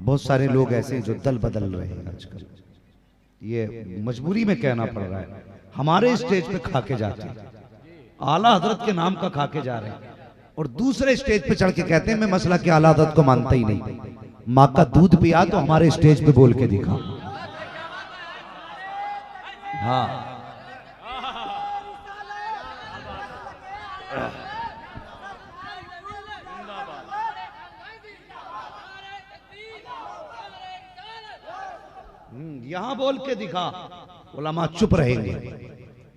बहुत सारे लोग ऐसे हैं जो दल बदल रहे हैं आजकल, ये मजबूरी में कहना पड़ रहा है। हमारे स्टेज पे खा के जाते हैं, आला हजरत के नाम का खा के जा रहे हैं, और दूसरे स्टेज पे चढ़ के कहते हैं मैं मसला के आला हजरत को मानता ही नहीं। माँ का दूध पिया तो हमारे स्टेज पे बोल के दिखा। हाँ, यहां बोल के दिखा। उलमा चुप रहेंगे,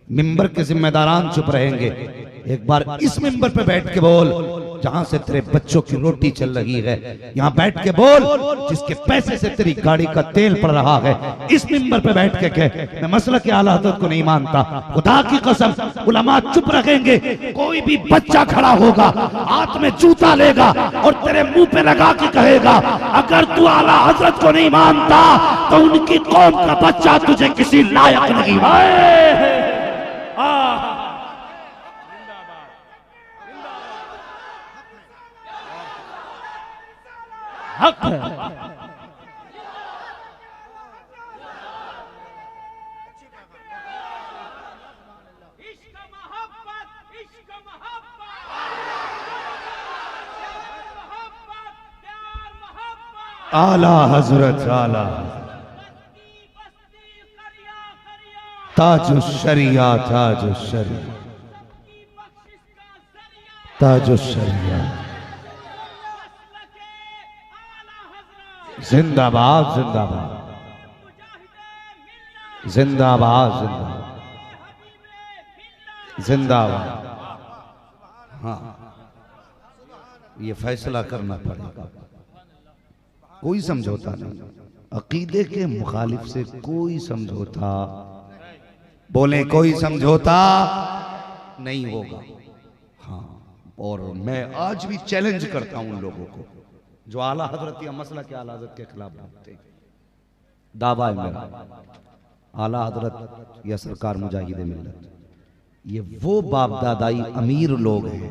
मिंबर के जिम्मेदारान चुप रहेंगे। एक बार इस मिंबर पे बैठ के बोल जहां से तेरे बच्चों की रोटी चल रही है, यहां बैठ के बोल जिसके पैसे से तेरी गाड़ी का तेल पड़ रहा है। इस मिंबर पे बैठ के कह मैं मसला के आला हज़रत को नहीं मानता। खुदा की कसम उलमा चुप रखेंगे। कोई भी बच्चा खड़ा होगा, हाथ में जूता लेगा और तेरे मुंह पे लगा के कहेगा अगर तू आला हज़रत को नहीं मानता तो उनकी कौम का बच्चा तुझे किसी लायक नहीं है। हक है। आला हजरत आला ताजो शरिया ताजो शरिया ताजो शरिया जिंदाबाद जिंदाबाद जिंदाबाद जिंदाबाद जिंदाबाद। हाँ, ये फैसला करना पड़ेगा, कोई समझौता नहीं। अकीदे के मुखालिफ से कोई समझौता, बोले कोई समझौता नहीं होगा। हाँ, और मैं आज भी चैलेंज करता हूं उन लोगों को जो आला हजरत या मसला के आला हजरत के खिलाफ बोलते हैं। दावा है मेरा, आला हजरत या सरकार मुजाहिदे मिल्लत ये वो बाप दादाई अमीर लोग हैं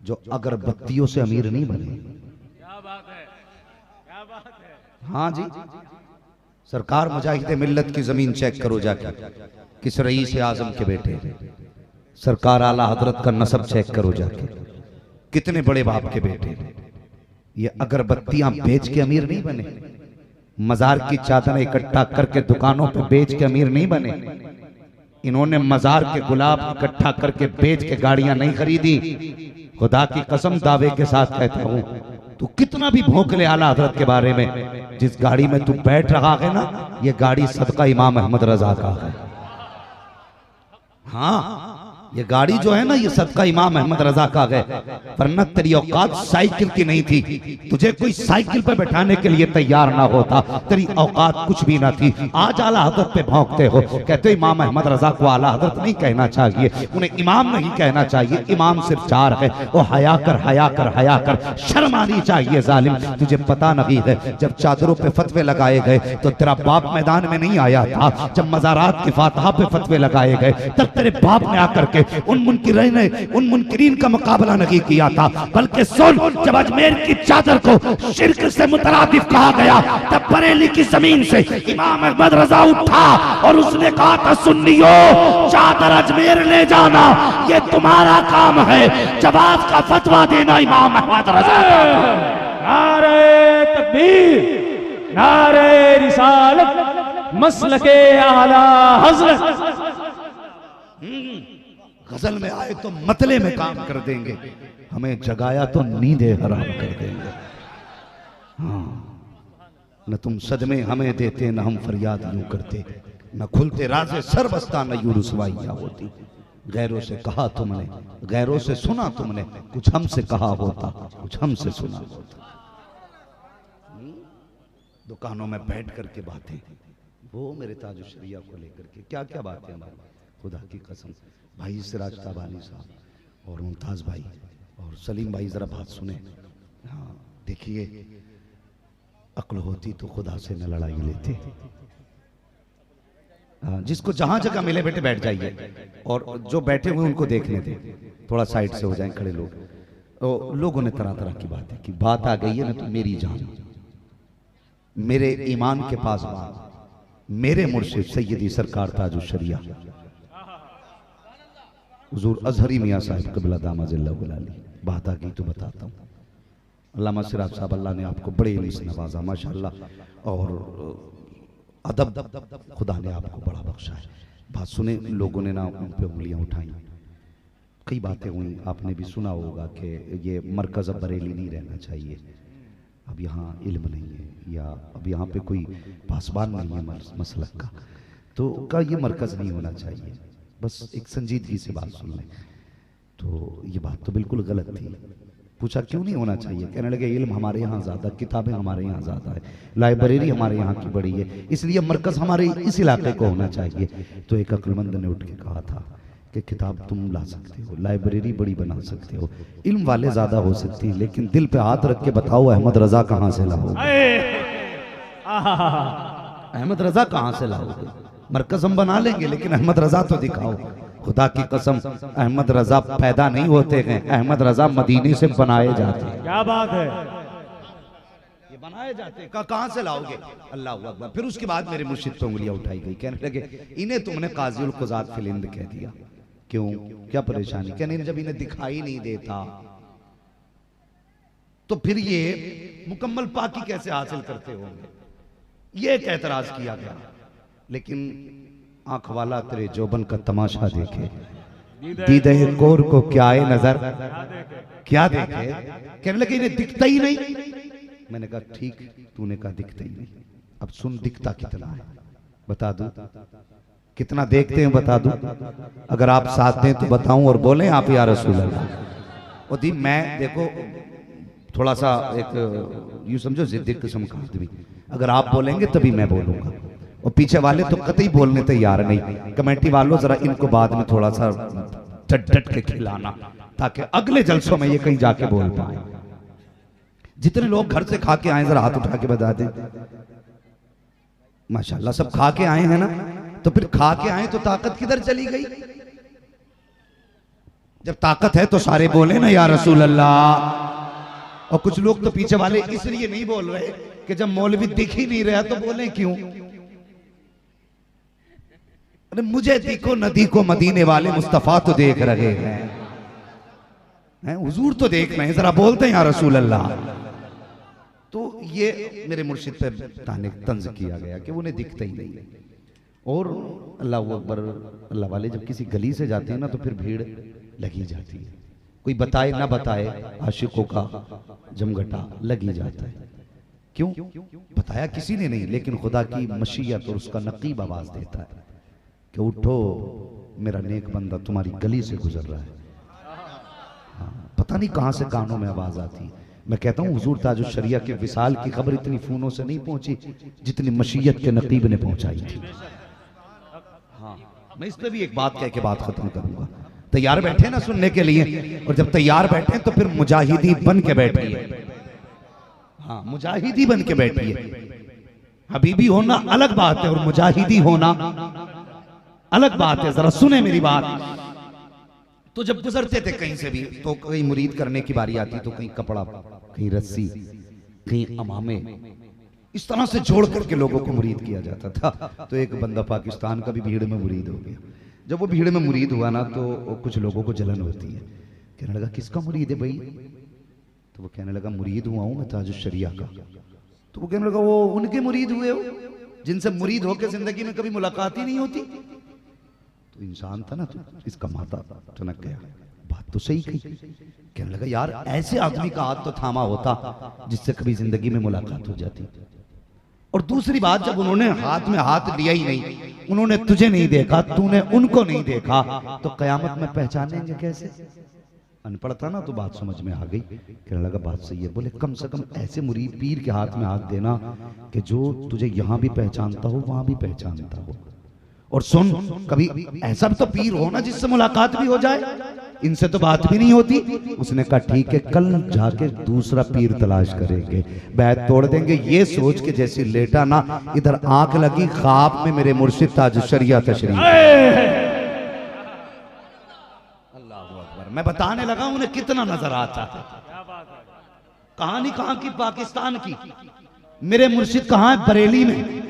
जो अगरबत्तियों से अमीर नहीं बने। क्या बात है, क्या बात है। हाँ जी, सरकार मुजाहिदे मिल्लत की जमीन चेक करो जाके, किस रईस आजम के बेटे। सरकार आला हजरत का नसब चेक करो जाके, कितने बड़े बाप के बेटे। ये अगरबत्तियां बेच के अमीर नहीं बने, मजार की चादरें इकट्ठा करके दुकानों पे बेच के अमीर नहीं बने। इन्होंने मजार के गुलाब इकट्ठा करके बेच के गाड़ियां नहीं खरीदी। खुदा की कसम दावे के साथ कहता हूं, तू कितना भी भौंक ले आला हजरत के बारे में, जिस गाड़ी में तू बैठ रहा है ना, ये गाड़ी सदका इमाम अहमद रजा का है। हाँ, ये गाड़ी जो है ना, ये सदका इमाम अहमद रजा का है, वरना तेरी औकात साइकिल की नहीं थी। तुझे कोई साइकिल पे बैठाने के लिए तैयार ना होता, तेरी औकात कुछ भी ना थी। आज आला हजरत पे भौंकते हो, कहते हो इमाम अहमद रजा को आला हजरत नहीं कहना चाहिए, उन्हें इमाम नहीं कहना चाहिए, इमाम सिर्फ चार है। वो हया कर हया कर हया कर, शर्म आनी चाहिए जालिम। तुझे पता नहीं है जब चादरों पे फतवे लगाए गए तो तेरा बाप मैदान में नहीं आया था। जब मज़ारात की फातहा पे फतवे लगाए गए तब तेरे बाप ने आकर के उन मुनकिरीन का मुकाबला नहीं किया था। बल्कि सुन, जब अजमेर की चादर को शिर्क से मुतरादिफ कहा गया तब बरेली की जमीन से इमाम अहमद रजा उठा और उसने कहा था सुन्नियों, चादर अजमेर ले जाना ये तुम्हारा काम है, जवाब का फतवा देना इमाम अहमद रजा का। नारे तकबीर, नारे रिसालत, मसलके आला हज़रत। गजल में आए तो मतले में काम कर देंगे, हमें जगाया तो नींदे हराम कर देंगे। हाँ, न तुम सदमे हमें देते न हम फरियाद यूं करते, न खुलते राज़े सर बस्ता न यूं रुसवाइयां होती। गैरों से कहा तुमने, गैरों से सुना तुमने, कुछ हमसे कहा होता, कुछ हमसे सुना होता। दुकानों में बैठ करके बातें, वो मेरे ताजो शरिया को लेकर के क्या क्या बातें हमारी। खुदा की कसम, भाई सिराज ताबानी साहब और मुमताज़ भाई और सलीम भाई जरा बात सुने। हाँ देखिए, अक्ल होती तो खुदा से न लड़ाई लेते। हाँ, जिसको जहां जगह मिले बेटे बैठ जाइए, और जो बैठे हुए उनको देखने दे, थोड़ा साइड से हो जाएं खड़े लोग। तो लोगों ने तरह तरह की बातें की, बात आ गई है ना तो मेरी जान, मेरे ईमान के पासबान मेरे मुर्शिद सैयदी सरकार ताजुल शरिया हुजूर अजहरी मियाँ साहब क़िबला दामद बात आ गई तो बताता हूँ। अल्लामा सिराज साहब, अल्लाह ने आपको बड़े इल्म से नवाजा माशाअल्लाह, और अदब खुदा ने आपको बड़ा बख्शा है। बात सुने, लोगों ने ना उन पे उंगलियां उठाई, कई बातें हुई, आपने भी सुना होगा कि ये मरकज़ अब बरेली नहीं रहना चाहिए, अब यहाँ इल्म नहीं है, या अब यहाँ पे कोई पासबान नहीं है मसलक का, तो का ये मरकज़ नहीं होना चाहिए। बस एक संजीदगी से बात सुन लें। तो ये बात तो बिल्कुल गलत थी। पूछा क्यों नहीं होना चाहिए? कहने लगे इल्म हमारे यहाँ ज़्यादा, किताबें हमारे यहाँ ज़्यादा है, लाइब्रेरी हमारे यहाँ की बड़ी है, इसलिए मरकज़ हमारे इस इलाके को होना चाहिए। तो एक अक्लमंद ने उठ के कहा था कि किताब तुम ला सकते हो, लाइब्रेरी बड़ी बना सकते हो, इल्म वाले ज़्यादा हो सकती हैं, लेकिन दिल पे हाथ रख के बताओ अहमद रज़ा कहाँ से लाओगे? अहमद रज़ा कहाँ से लाओगे? मरकज़ हम बना लेंगे, लेकिन अहमद रज़ा तो दिखाओ। खुदा की कसम, अहमद रज़ा पैदा नहीं होते हैं, अहमद रज़ा मदीने से बनाए जाते हैं। क्या बात है, ये बनाए जाते हैं, कहाँ से लाओगे? अल्लाह अकबर। फिर उसके बाद मेरे मुर्शिद पे उंगलियां उठाई गई, कहने लगे इन्हें तुमने काज़िउल क़ुज़ात फिल हिंद कह दिया, क्यों, क्या परेशानी? कहने जब इन्हें दिखाई नहीं देता तो फिर ये मुकम्मल पाकी कैसे हासिल करते होंगे? ये एक एतराज किया गया। लेकिन आंख वाला तेरे जोबन का तमाशा देखे, दीदे कोर को क्या आए नजर, क्या देखे? कहने लगे इन्हें दिखता ही नहीं। मैंने कहा ठीक, तूने कहा दिखता ही नहीं, अब सुन दिखता कितना है बता दूं, कितना देखते हैं बता दूं, अगर आप साथ दें तो बताऊं और बोलें आप या रसूल अल्लाह। और दी मैं देखो थोड़ा सा एक यूं समझो जिद्दी किस्म का आदमी, अगर आप बोलेंगे तभी मैं बोलूंगा, और पीछे वाले तो कतई बोलने तैयार नहीं। कमेटी वालों जरा इनको बाद में थोड़ा सा डट के खिलाना, ताकि अगले जलसों में ये कहीं जाके बोल पाए। जितने लोग घर से खा के आए जरा हाथ उठा के बता दें। माशाल्लाह सब खा के आए हैं ना, तो फिर खा के आए तो ताकत किधर चली गई? जब ताकत है तो सारे बोले ना या रसूल अल्लाह। और कुछ लोग तो पीछे वाले इसलिए नहीं बोल रहे कि जब मौलवी दिख ही नहीं रहा तो बोले क्यों? अरे मुझे दिखो न दिखो, मदीने वाले मुस्तफा तो देख रहे हैं, हुजूर तो देख रहे हैं, जरा बोलते हैं या रसूल अल्लाह। तो ये मेरे मुर्शिद पे ताने तंज किया गया कि उन्हें दिखता ही नहीं। और अल्लाह अकबर, अल्लाह वाले जब किसी गली से जाते हैं ना तो फिर भीड़ लगी जाती है, कोई बताए ना बताए आशिकों का जमघटा लगी जाता है। क्यों? बताया किसी ने नहीं, लेकिन खुदा की मशीयत और उसका नकीब आवाज देता है कि उठो मेरा नेक बंदा तुम्हारी गली से गुजर रहा है। हाँ, पता नहीं कहां से कानों में आवाज आती। मैं कहता हूँ हुजूर ताजुल शरिया के विसाल की खबर इतनी फूनों से नहीं पहुंची जितनी मशीयत के नकीब ने पहुंचाई थी। हाँ, मैं इस पर भी एक बात कह के बात खत्म करूंगा। तैयार बैठे ना सुनने के लिए, और जब तैयार बैठे तो फिर मुजाहिदी बन के बैठिए। हाँ, मुजाहिदी बन के बैठिए। हबीबी होना अलग बात है और मुजाहिदी होना अलग बात है। जरा सुने मेरी बात। तो जब गुजरते थे कहीं से भी, तो कहीं मुरीद करने की बारी आती तो कहीं कपड़ा, कहीं रस्सी, कहीं अमामे, इस तरह से जोड़ करके लोगों को मुरीद किया जाता था। तो एक बंदा पाकिस्तान का भी भीड़ में मुरीद हो गया। जब वो भीड़ में मुरीद हुआ ना तो कुछ लोगों को जलन होती है। कहने लगा किसका मुरीद है भाई? तो वो कहने लगा मुरीद हुआ हूं मैं ताजुल शरिया का। तो वो कहने लगा वो उनके मुरीद हुए हो जिनसे मुरीद होकर जिंदगी में कभी मुलाकात ही नहीं होती। तो इंसान था ना, तो इसका माथा टनक गया। बात तो सही कही। कहने लगा यार ऐसे आदमी का हाथ तो थामा होता जिससे कभी जिंदगी में मुलाकात हो जाती। और दूसरी बात, जब उन्होंने हाथ में हाथ लिया ही नहीं, उन्होंने तुझे नहीं देखा, तूने उनको नहीं देखा, तो कयामत में पहचानेंगे कैसे? अनपढ़ था ना तो बात समझ में आ गई। कहने लगा बात सही है। बोले कम से कम ऐसे मुरीद पीर के हाथ में हाथ देना कि जो तुझे यहां भी पहचानता हो वहां भी पहचानता हो। और सुन, कभी ऐसा भी तो पीर हो ना जिससे मुलाकात भी हो जाए, इनसे तो बात भी नहीं होती। उसने कहा ठीक है, कल जाके दूसरा पीर तलाश करेंगे, बैत तोड़ देंगे। ये सोच के जैसे लेटा ना, इधर आंख लगी, ख्वाब में मेरे मुर्शिद ताजुल शरिया तशरीफ। अल्लाहू अकबर। मैं बताने लगा उन्हें कितना नजर आता था। कहानी कहां की? पाकिस्तान की। मेरे मुर्शिद कहाँ है? बरेली में।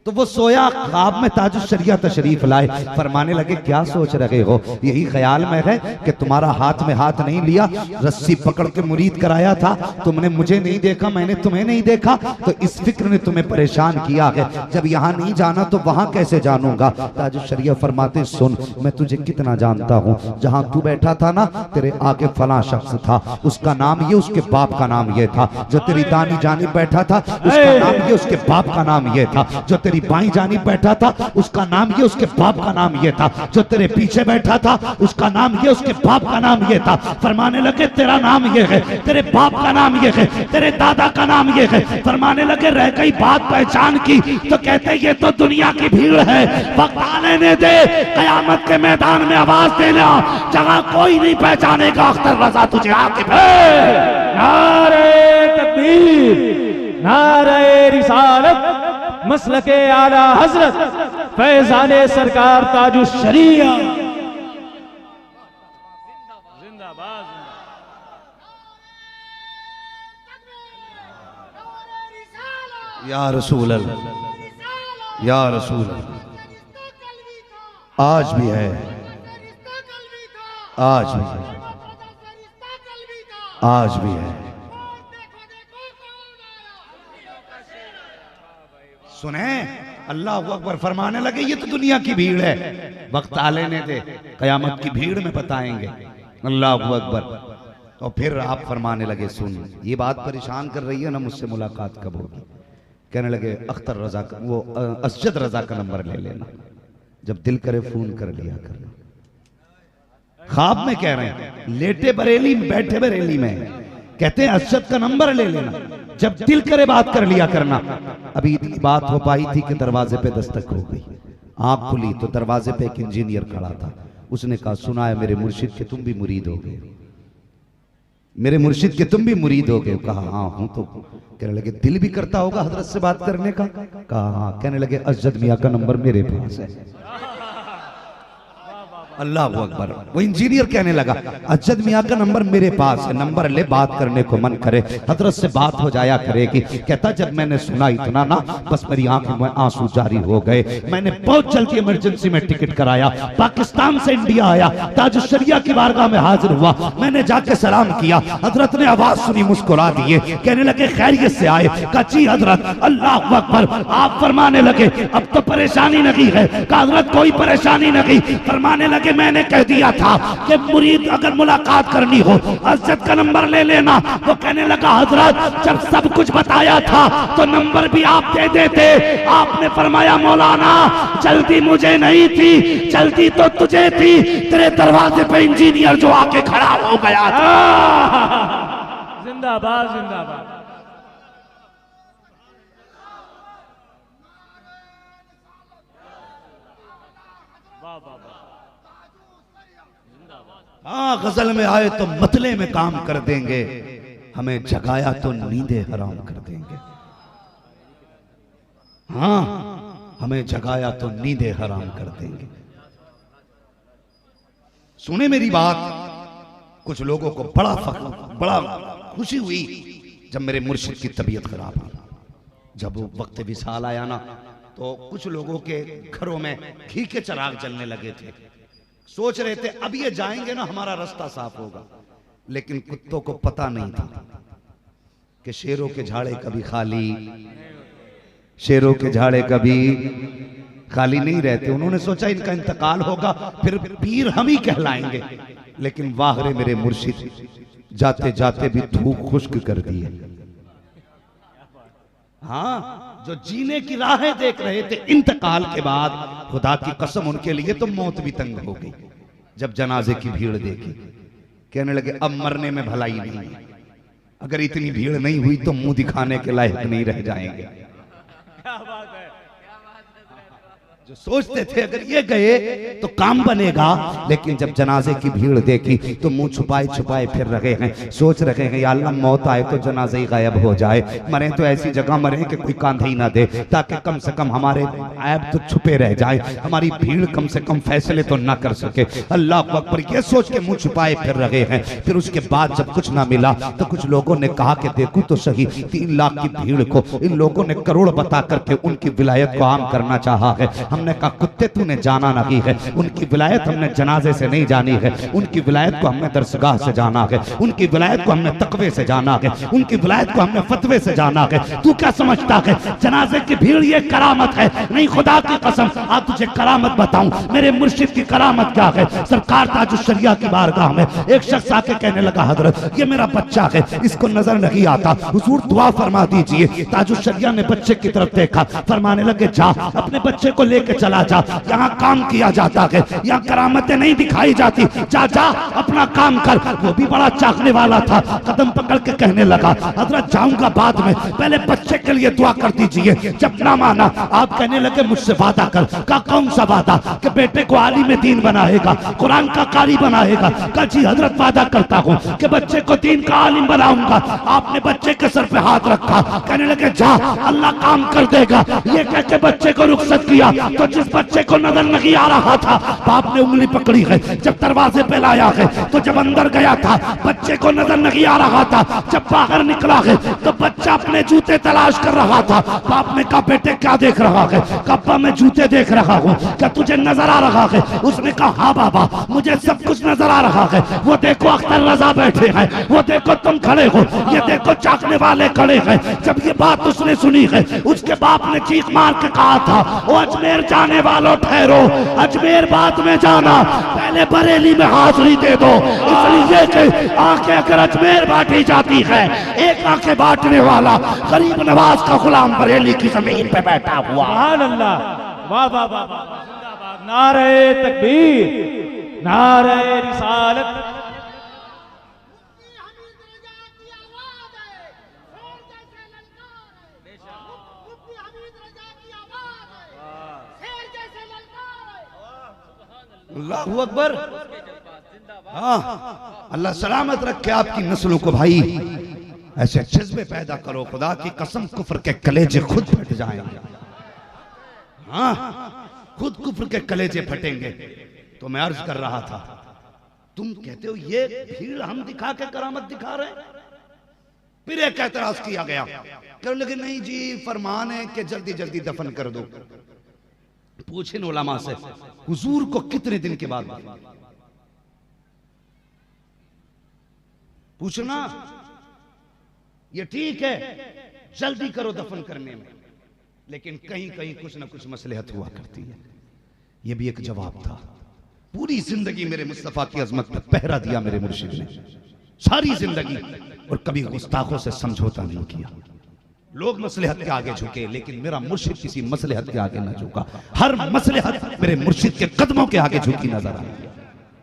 तो वो सोया, ख्वाब में ताजुश शरिया तशरीफ लाए, फरमाने लगे क्या सोच रहे हो? यही ख्याल में है कि तुम्हारा हाथ में हाथ नहीं लिया, रस्सी पकड़ के मुरीद कराया था, तुमने मुझे नहीं देखा, मैंने तुम्हें नहीं देखा, तो इस फिक्र ने तुम्हें परेशान किया है। जब यहाँ नहीं जाना तो वहां कैसे जानूंगा? ताजुश शरिया फरमाते सुन, मैं तुझे कितना जानता हूँ। जहां तू बैठा था ना, तेरे आगे फला शख्स था, उसका नाम ये, उसके बाप का नाम ये था। जो तेरी दानी जानिब बैठा था, उसका नाम ये, उसके बाप का नाम ये था। जो तेरी बाईं जानिब बैठा था, उसका नाम ये, उसके बाप का नाम ये था। जो तेरे पीछे बैठा था, उसका नाम ये, उसके बाप का नाम ये था। फरमाने लगे तेरा नाम ये है, तेरे बाप का नाम ये है, तेरे दादा का नाम ये है। फरमाने लगे रह गई बात पहचान की, तो कहते ये तो दुनिया की भीड़ है, वक्त आने ने दे, कयामत के मैदान में आवाज देना, जहां कोई नहीं पहचानेगा अख्तर रजा तुझे आके। नारे तकबीर, नारे रिसालत, मसलके आला हजरत फैजाने सरकार ताजुश शरिया जिंदाबाद। या रसूल अल्लाह, या रसूल अल्लाह, आज भी है, आज भी है, आज भी है। सुने, अल्लाह अकबर फरमाने लगे ये तो दुनिया की भीड़ है, वक्त आ लेने दे, कयामत की भीड़ में बताएंगे। अल्लाह अकबर। और फिर आप फरमाने लगे सुन, ये बात परेशान कर रही है ना, मुझसे मुलाकात कब होगी? कहने लगे अख्तर रजा का, वो असजद रजा का नंबर ले लेना, जब दिल करे फोन कर लिया करना। ख्वाब में कह रहे हैं, लेटे बरेली में, बैठे बरेली में, कहते हैं असजद का नंबर ले लेना, जब दिल करे बात कर लिया करना। अभी इतनी बात हो पाई थी कि दरवाजे पे दस्तक हो गई। आंख खुली तो दरवाजे पे एक इंजीनियर खड़ा था। उसने कहा सुना है मेरे मुर्शिद के तुम भी मुरीद हो गए, मेरे मुर्शिद के तुम भी मुरीद हो गए। कहा हाँ हूं। तो कहने लगे दिल भी करता होगा हजरत से बात करने का? कहा हाँ। कहने लगे असजद मियाँ का नंबर मेरे पास है। अल्लाह अकबर। वो इंजीनियर कहने लगा असजद मियाँ का नंबर मेरे पास है, नंबर ले, बात करने को मन करे, हजरत से बात हो जाया करेगी। कहता जब मैंने सुना इतना ना, बस मेरी आंखों में आंसू जारी हो गए। मैंने बहुत जल्दी इमरजेंसी में टिकट कराया, पाकिस्तान से इंडिया आया, ताजुश शरिया की बारगाह में हाजिर हुआ। मैंने जाके सलाम किया, हजरत ने आवाज सुनी, मुस्कुरा दिए, कहने लगे खैरियत से आए? कहा जी हजरत। अल्लाह अकबर। आप फरमाने लगे अब तो परेशानी नहीं है? कहा हजरत कोई परेशानी नहीं। फरमाने लगे मैंने कह दिया था कि मुरीद अगर मुलाकात करनी हो असजद का नंबर ले लेना। वो कहने लगा हजरत जब सब कुछ बताया था तो नंबर भी आप दे देते। आपने फरमाया मौलाना जल्दी मुझे नहीं थी, जल्दी तो तुझे थी, तेरे दरवाजे पे इंजीनियर जो आके खड़ा हो गया था। जिंदाबाद जिंदाबाद। हाँ गजल में आए तो मतले में काम कर देंगे, हमें जगाया तो नींदे हराम कर देंगे। हाँ हमें जगाया तो नींदे हराम कर देंगे। सुने मेरी बात, कुछ लोगों को बड़ा खुशी हुई जब मेरे मुर्शिद की तबीयत खराब हुई। जब वो वक्त विसाल आया ना, तो कुछ लोगों के घरों में घी के चिराग जलने लगे थे। सोच रहे थे अब ये जाएंगे ना हमारा रास्ता साफ होगा, लेकिन कुत्तों को पता नहीं था कि शेरों के झाड़े कभी खाली, शेरों के झाड़े कभी खाली नहीं रहते। उन्होंने सोचा इनका इंतकाल होगा फिर पीर हम ही कहलाएंगे, लेकिन वाह रे मेरे मुर्शिद जाते जाते भी थूक खुश्क कर दिए। हाँ जो जीने की राहें देख रहे थे इंतकाल के बाद, खुदा की कसम उनके लिए तो मौत भी तंग हो गई जब जनाजे की भीड़ देखी। कहने लगे अब मरने में भलाई नहीं, अगर इतनी भीड़ नहीं हुई तो मुंह दिखाने के लायक नहीं रह जाएंगे। जो सोचते थे अगर ये गए तो काम बनेगा, लेकिन जब जनाजे की भीड़ देखी तो मुंह छुपाए छुपाए फिर रहे हैं, सोच रहे हैं या अल्लाह मौत आए तो जनाजे ही गायब हो जाए, मरे तो ऐसी जगह मरे कि कोई कांधे ही ना दे, ताकि कम से कम हमारे ऐब तो छुपे रह जाए, हमारी भीड़ कम से कम फैसले तो ना कर सके। अल्लाह अकबर, ये सोच के मुंह छुपाए फिर रहे हैं। फिर उसके बाद जब कुछ ना मिला तो कुछ लोगों ने कहा कि देखो तो सही, 3 लाख की भीड़ को इन लोगों ने करोड़ बता करके उनकी विलायत को आम करना चाहा है। हमने कहा कुत्ते तूने जाना नहीं है, उनकी विलायत हमने जनाजे से नहीं जानी है, उनकी विलायत को हमने दरसगाह से जाना है, उनकी विलायत को हमने तकवे से जाना है, उनकी विलायत को हमने फतवे से जाना है। तू क्या समझता है जनाजे की भीड़ ये करामत है? नहीं, खुदा की कसम आज तुझे करामत बताऊं, मेरे मुर्शिद की करामत क्या है। सरकार ताजुश शरिया की बारगाह में एक शख्स आके कहने लगा, हजरत ये मेरा बच्चा है, इसको नजर नहीं आता, हुजूर दुआ फरमा दीजिए। ताजुश शरिया ने बच्चे की तरफ देखा, फरमाने लगे जा अपने बच्चे को लेके चला जा, यहाँ काम किया जाता है, यहाँ करामतें नहीं दिखाई जाती, जा जा अपना काम कर। वो भी बड़ा चाहने वाला था, कदम पकड़ के कहने लगा, हजरत जाऊंगा बाद में, पहले बच्चे के लिए दुआ कर दीजिए। जब ना माना आप कहने लगे मुझसे वादा कर। का कौन सा वादा? कि बेटे को आलिम दीन बनाएगा, कुरान का कारी बनाएगा। का जी हजरत वादा करता हूँ कि बच्चे को दीन का आलिम बनाऊंगा। आपने बच्चे के सर पे हाथ रखा, कहने लगे जा अल्लाह काम कर देगा। ये कह के बच्चे को रुखसत किया तो जिस बच्चे को नजर नहीं आ रहा था बाप ने उंगली पकड़ी है, जब दरवाजे पे लाया है तो जब अंदर गया था बच्चे को नजर नहीं आ रहा था, जब बाहर निकला है तो बच्चा अपने जूते तलाश कर रहा था। बाप ने कहा बेटे क्या देख रहा है? कब्बा में जूते देख रहा हूँ, क्या तुझे नजर आ रहा है? उसने कहा हाँ बाबा मुझे सब कुछ नजर आ रहा है। वो देखो अख्तर रजा बैठे हैं, वो देखो तुम खड़े हो, ये देखो चाकने वाले खड़े हैं। जब ये बात उसने सुनी है उसके बाप ने चीख मार के कहा था, वो अजमेर जाने वालों ठहरो, अजमेर बाद में जाना, पहले बरेली में हाजिरी दे दो। इसलिए कि आंखें अगर अजमेर बांटी जाती है, एक आंखें बांटने वाला गरीब नवाज का गुलाम बरेली की जमीन पे बैठा हुआ। सुभान अल्लाह, वाह वाह वाह वाह, जिंदाबाद, नारे तकबीर, नारे रिसालत। अल्लाहू अकबर। हाँ, अल्लाह सलामत रखे आपकी नस्लों को भाई, ऐसे जज्बे पैदा करो, खुदा की कसम कुफ्र के कलेजे खुद फट जाएंगे। हाँ, खुद कुफ्र के कलेजे फटेंगे। तो मैं अर्ज कर रहा था, तुम कहते हो ये भीड़ हम दिखा के करामत दिखा रहे हैं। फिर एक एतराज किया गया, लेकिन नहीं जी फरमान है कि जल्दी जल्दी दफन कर दो। पूछे उलमा से हुजूर को कितने दिन के बाद पूछना, ये ठीक है जल्दी करो दफन करने में, लेकिन कहीं कहीं कुछ ना कुछ मसलहत हुआ करती है। ये भी एक जवाब था। पूरी जिंदगी मेरे मुस्तफा की अजमत पे पहरा दिया मेरे मुर्शिद ने, सारी जिंदगी, और कभी गुस्ताखों से समझौता नहीं किया। लोग मसलहत के आगे झुके, लेकिन मेरा मुर्शिद किसी मसलहत के आगे ना झुका। हर मसलहत मेरे मुर्शिद के कदमों के आगे झुकी नजर आई,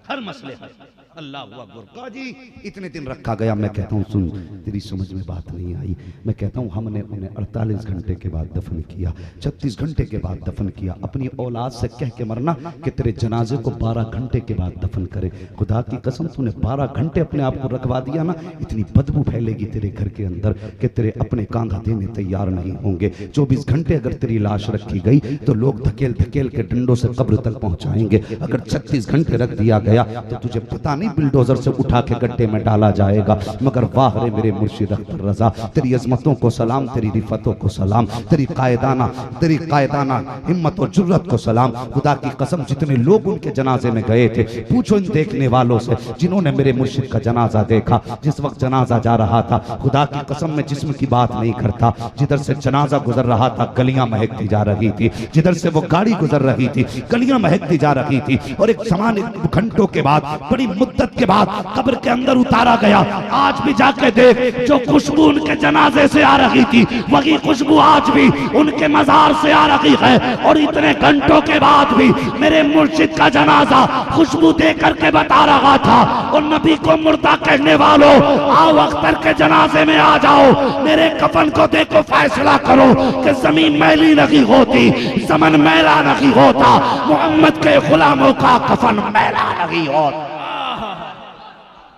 हर मसलहत। अल्लाह हुआ जी इतने दिन रखा गया। मैं कहता हूँ सुन, तेरी समझ में बात नहीं आई। मैं कहता हूँ हमने उन्हें 48 घंटे के बाद दफन किया, 36 घंटे के बाद दफन किया। अपनी औलाद से कह के मरना कि तेरे जनाजे को 12 घंटे के बाद दफन करे। खुदा की कसम तूने 12 घंटे अपने आप को रखवा दिया ना, इतनी बदबू फैलेगी तेरे घर के अंदर कि तेरे अपने कांधा देने तैयार नहीं होंगे। 24 घंटे अगर तेरी लाश रखी गई तो लोग धकेल धकेल के डंडों से कब्र तक पहुंचाएंगे। अगर 36 घंटे रख दिया गया तो तुझे पता नहीं बिल्डोजर से उठा के गड्ढे में डाला जाएगा। मगर वाह रे मेरे मुर्शिद अख्तर रजा, तेरी अजमतों को सलाम, तेरी रिफतों को सलाम, तेरी कायदाना हिम्मत और जुर्रत को सलाम। खुदा की कसम जितने लोग उनके जनाजे में गए थे, पूछो इन देखने वालों से जिन्होंने मेरे मुर्शिद का जनाजा देखा। जिस वक्त जनाजा जा रहा था, खुदा की कसम में जिस्म की बात नहीं करता, जिधर से जनाजा गुजर रहा था गलियां महकती जा रही थी, जिधर से वो गाड़ी गुजर रही थी गलियां महकती जा रही थी। और एक समान घंटों के बाद, बड़ी मुद्दत के बाद कब्र के अंदर उतारा गया। आज भी जाके देख, जो खुशबू उनके जनाजे से आ रही थी वही खुशबू आज भी उनके मजार से आ रही है। और इतने घंटों के बाद भी मेरे मुर्शिद का जनाजा खुशबू दे करके बता रहा था, और नबी को मुर्दा कहने वालों, आओ अख्तर के जनाजे में आ जाओ, मेरे कफन को देखो, फैसला करो कि जमीन मैली नहीं होती, ज़मन मैला नहीं होता, मोहम्मद के गुलामों का कफन मैला नहीं होता।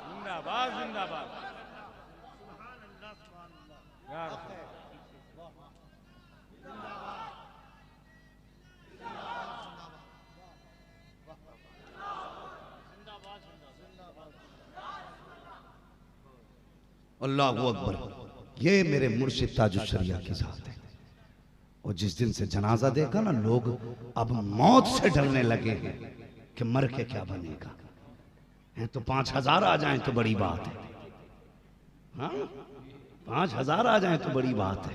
जिंदाबाद जिंदाबाद। अल्लाह अकबर। ये मेरे मुर्शिद ताजुश शरिया की जात है। और जिस दिन से जनाजा देखा ना, लोग अब मौत से डरने लगे हैं कि मर के क्या बनेगा। हैं तो 5000 आ जाएं तो बड़ी बात है। हाँ, 5000 आ जाएं तो बड़ी बात है।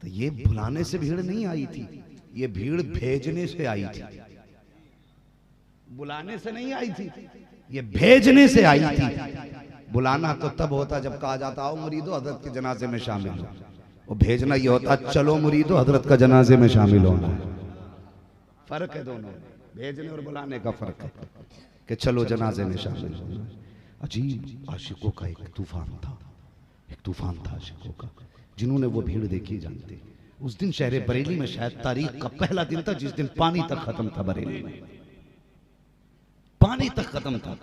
तो ये बुलाने से भीड़ नहीं आई थी, ये भीड़ भेजने से आई थी। बुलाने से नहीं आई थी, ये भेजने से आई थी। बुलाना तो तब होता जब कहा जाता आओ मुरीदो हजरत के जनाजे में शामिल हो, और भेजना ये होता चलो मुरीदो हजरत का जनाजे में शामिल होना है। फर्क है दोनों, भेजने और बुलाने का फर्क है कि चलो जनाजे में शामिल होना। अजीब आशिकों का एक तूफान था, एक तूफान था आशिकों का, जिन्होंने वो भीड़ देखी जानते। उस दिन शहर बरेली में शायद तारीख का पहला दिन था जिस दिन पानी तक खत्म था। बरेली में पानी तक खत्म था।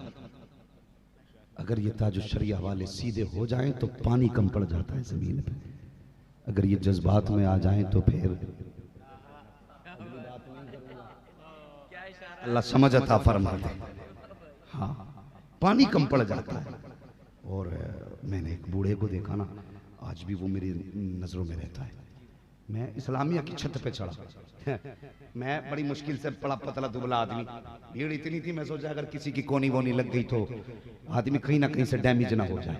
अगर ये ताजुश शरिया वाले सीधे हो जाएं तो पानी कम पड़ जाता है जमीन पे। अगर ये जज्बात में आ जाएं तो फिर अल्लाह समझ अता फरमा दे। हाँ, पानी कम पड़ जाता है। और मैंने एक बूढ़े को देखा ना, आज भी वो मेरी नजरों में रहता है। मैं इस्लामिया की छत पे चढ़ा, मैं बड़ी मुश्किल से, बड़ा पतला दुबला आदमी, भीड़ इतनी थी, मैं सोचा अगर किसी की कोनी वोनी लग गई तो आदमी कहीं ना कहीं से डैमेज ना हो जाए।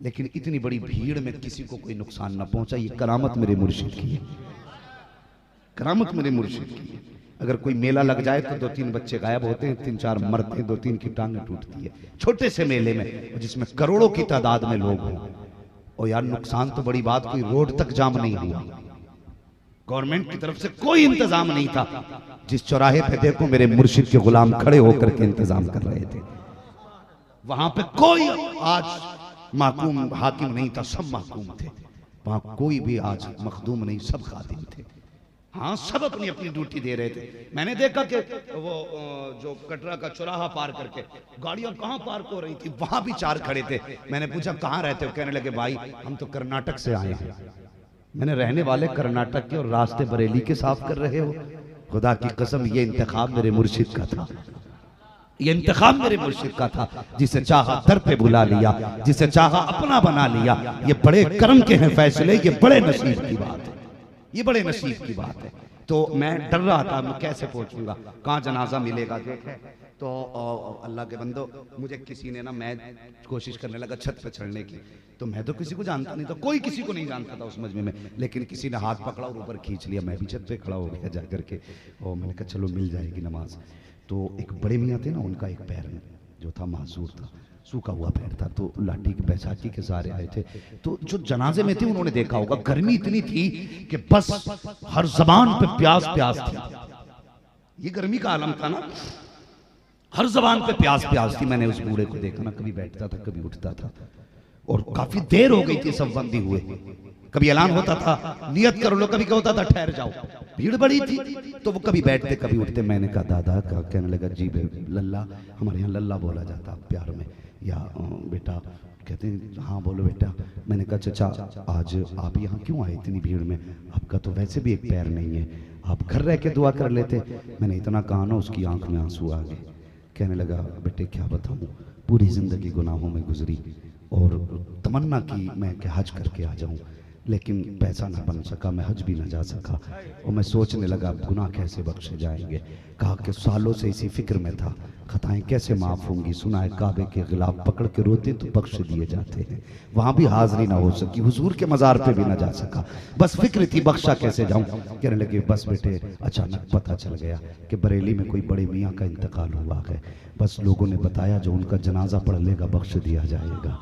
लेकिन इतनी बड़ी भीड़ में किसी को कोई नुकसान ना पहुंचा। ये करामत मेरे मुर्शिद की है, करामत मेरे मुर्शिद की है। अगर कोई मेला लग जाए तो 2-3 बच्चे गायब होते हैं, 3-4 मरते हैं, 2-3 की टांगें टूटती है छोटे से मेले में, जिसमें करोड़ों की तादाद में लोग हों। और यार नुकसान तो बड़ी बात, कोई रोड तक जाम नहीं हुआ, गवर्नमेंट की तरफ से कोई इंतजाम नहीं था। जिस चौराहे पे देखो मेरे मुर्शिद के गुलाम खड़े होकर के इंतजाम कर रहे थे, वहां पे कोई आज महकूम हाकिम नहीं था, सब महकूम थे। वहां कोई भी आज मखदूम नहीं, सब खादिम थे। हाँ, सब अपनी अपनी ड्यूटी दे रहे थे। मैंने देखा कि वो जो कटरा का चौराहा पार करके गाड़ियां कहाँ पार्क हो रही थी, वहां भी 4 खड़े थे। मैंने पूछा कहाँ रहते हो, कहने लगे भाई हम तो कर्नाटक से आए हैं। मैंने रहने वाले कर्नाटक के और रास्ते बरेली के साफ कर रहे हो? खुदा की कसम ये इंतखाब मेरे मुर्शिद का था, ये इंतखाब मेरे मुर्शिद का था। जिसे चाहा दर पे बुला लिया, जिसे चाहा अपना बना लिया। ये बड़े कर्म के हैं फैसले, ये बड़े नसीब की बात है, ये बड़े नसीब की बात है। तो मैं डर रहा था मैं कैसे पहुंचूंगा, कहाँ जनाजा मिलेगा। देखे तो अल्लाह के बंदो, मुझे किसी ने ना, मैं कोशिश करने लगा छत पे चढ़ने की, तो मैं तो किसी को जानता नहीं था, कोई किसी को नहीं जानता था उस मजमे में, लेकिन किसी ने हाथ पकड़ा और ऊपर खींच लिया। मैं भी छत पे खड़ा हो गया जा करके, और मैंने कहा चलो मिल जाएगी नमाज। तो एक बड़े मियाँ थे ना, उनका एक पैर जो था माजूर था, सूखा हुआ पैर था, तो लाठी की बैसाखी के सहारे आए थे। तो जो जनाजे में थे उन्होंने देखा होगा, गर्मी इतनी थी कि बस हर जबान पे प्यास प्यास थी। ये गर्मी का आलम था ना, हर जबान पे प्यास प्यास थी। मैंने उस बूढ़े को देखा ना, कभी बैठता था कभी उठता था, और काफी देर हो गई थी सब बंदी हुए। कभी ऐलान होता था नियत कर लो, कभी क्या होता था ठहर जाओ, भीड़ बड़ी थी, तो वो कभी बैठते कभी उठते। मैंने कहा दादा का, कहने लगा जी लल्ला, हमारे यहाँ लल्ला बोला जाता प्यार में, या बेटा, कहते हैं हाँ बोलो बेटा। मैंने कहा चाचा आज आप यहाँ क्यों आए इतनी भीड़ में, आपका तो वैसे भी एक पैर नहीं है, आप घर रह के दुआ कर लेते। मैंने इतना कहा ना, उसकी आंख में आंसू आ गए। कहने लगा बेटे क्या बताऊँ, पूरी जिंदगी गुनाहों में गुजरी और तमन्ना की मैं कि हज करके आ जाऊँ, लेकिन पैसा ना बन सका, मैं हज भी ना जा सका। और मैं सोचने लगा गुनाह कैसे बख्शे जाएंगे। कहा कि सालों से इसी फिक्र में था, खताएं कैसे माफ़ होंगी। सुना है काबे के गिलाफ पकड़ के रोते तो बख्श दिए जाते हैं, वहाँ भी हाज़िरी ना हो सकी, हुजूर के मज़ार पे भी ना जा सका, बस फिक्र थी बख्शा कैसे जाऊँ। कहने लगे बस बेटे अचानक पता चल गया कि बरेली में कोई बड़े मियाँ का इंतकाल हुआ है। बस लोगों ने बताया जो उनका जनाजा पढ़ लेगा बख्श दिया जाएगा,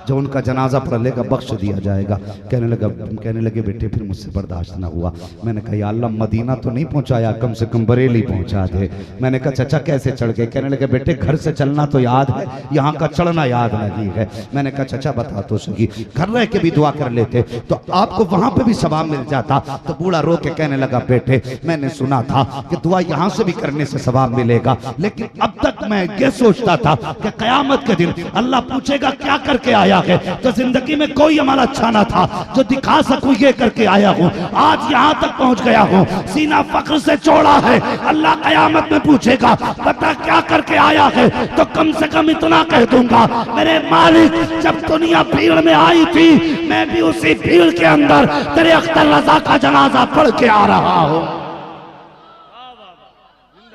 जो उनका जनाजा पढ़ लेगा बख्श दिया जाएगा। कहने लगे बेटे फिर मुझसे बर्दाश्त ना हुआ। मैंने कहा या अल्लाह मदीना तो नहीं पहुंचाया, कम से कम बरेली पहुंचा दे। मैंने कहा चाचा कैसे चढ़ गए। कहने लगे बेटे घर से चलना तो याद है, यहाँ का चढ़ना याद नहीं है। मैंने कहा चाचा बता तो सही, घर रह के भी दुआ कर लेते तो आपको वहां पे भी सवाब मिल जाता। तो बूढ़ा रो के कहने लगा बेटे मैंने सुना था कि दुआ यहाँ से भी करने से सवाब मिलेगा, लेकिन अब तक मैं ये सोचता था कि कयामत के दिन अल्लाह पूछेगा क्या करके आया है, तो जिंदगी में कोई अमल अच्छा ना था जो दिखा सकूं ये करके आया हूं। आज यहां तक पहुंच गया हूं, सीना फख्र से चौड़ा है। अल्लाह कयामत में पूछेगा बता क्या करके आया है, तो कम से कम इतना कह दूंगा मेरे मालिक जब दुनिया भीड़ में आई थी मैं भी उसी भीड़ के अंदर तेरे अख्तर रजा का जनाजा पढ़ के आ रहा हूं।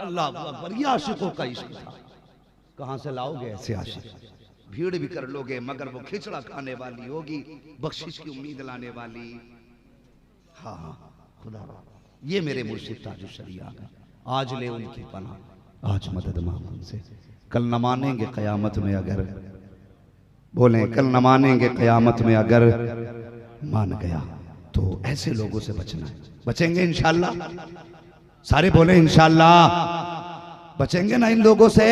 अल्लाह अकबर, ये आशिकों का इश्क था। कहां से लाओगे ऐसे आशिक? भीड़ भी कर लोगे मगर वो खिचड़ा खाने वाली होगी, बख्शिश की उम्मीद लाने वाली। हाँ खुदा ये मेरे मुर्शिद ताजुल शरिया है, आज ले उनकी पनाह, आज मदद मांग उनसे। कल न मानेंगे कयामत में अगर, बोले कल न मानेंगे कयामत में अगर मान गया। तो ऐसे लोगों से बचना है। बचेंगे इंशाल्लाह, सारे बोले इंशाल्लाह। बचेंगे ना इन लोगों से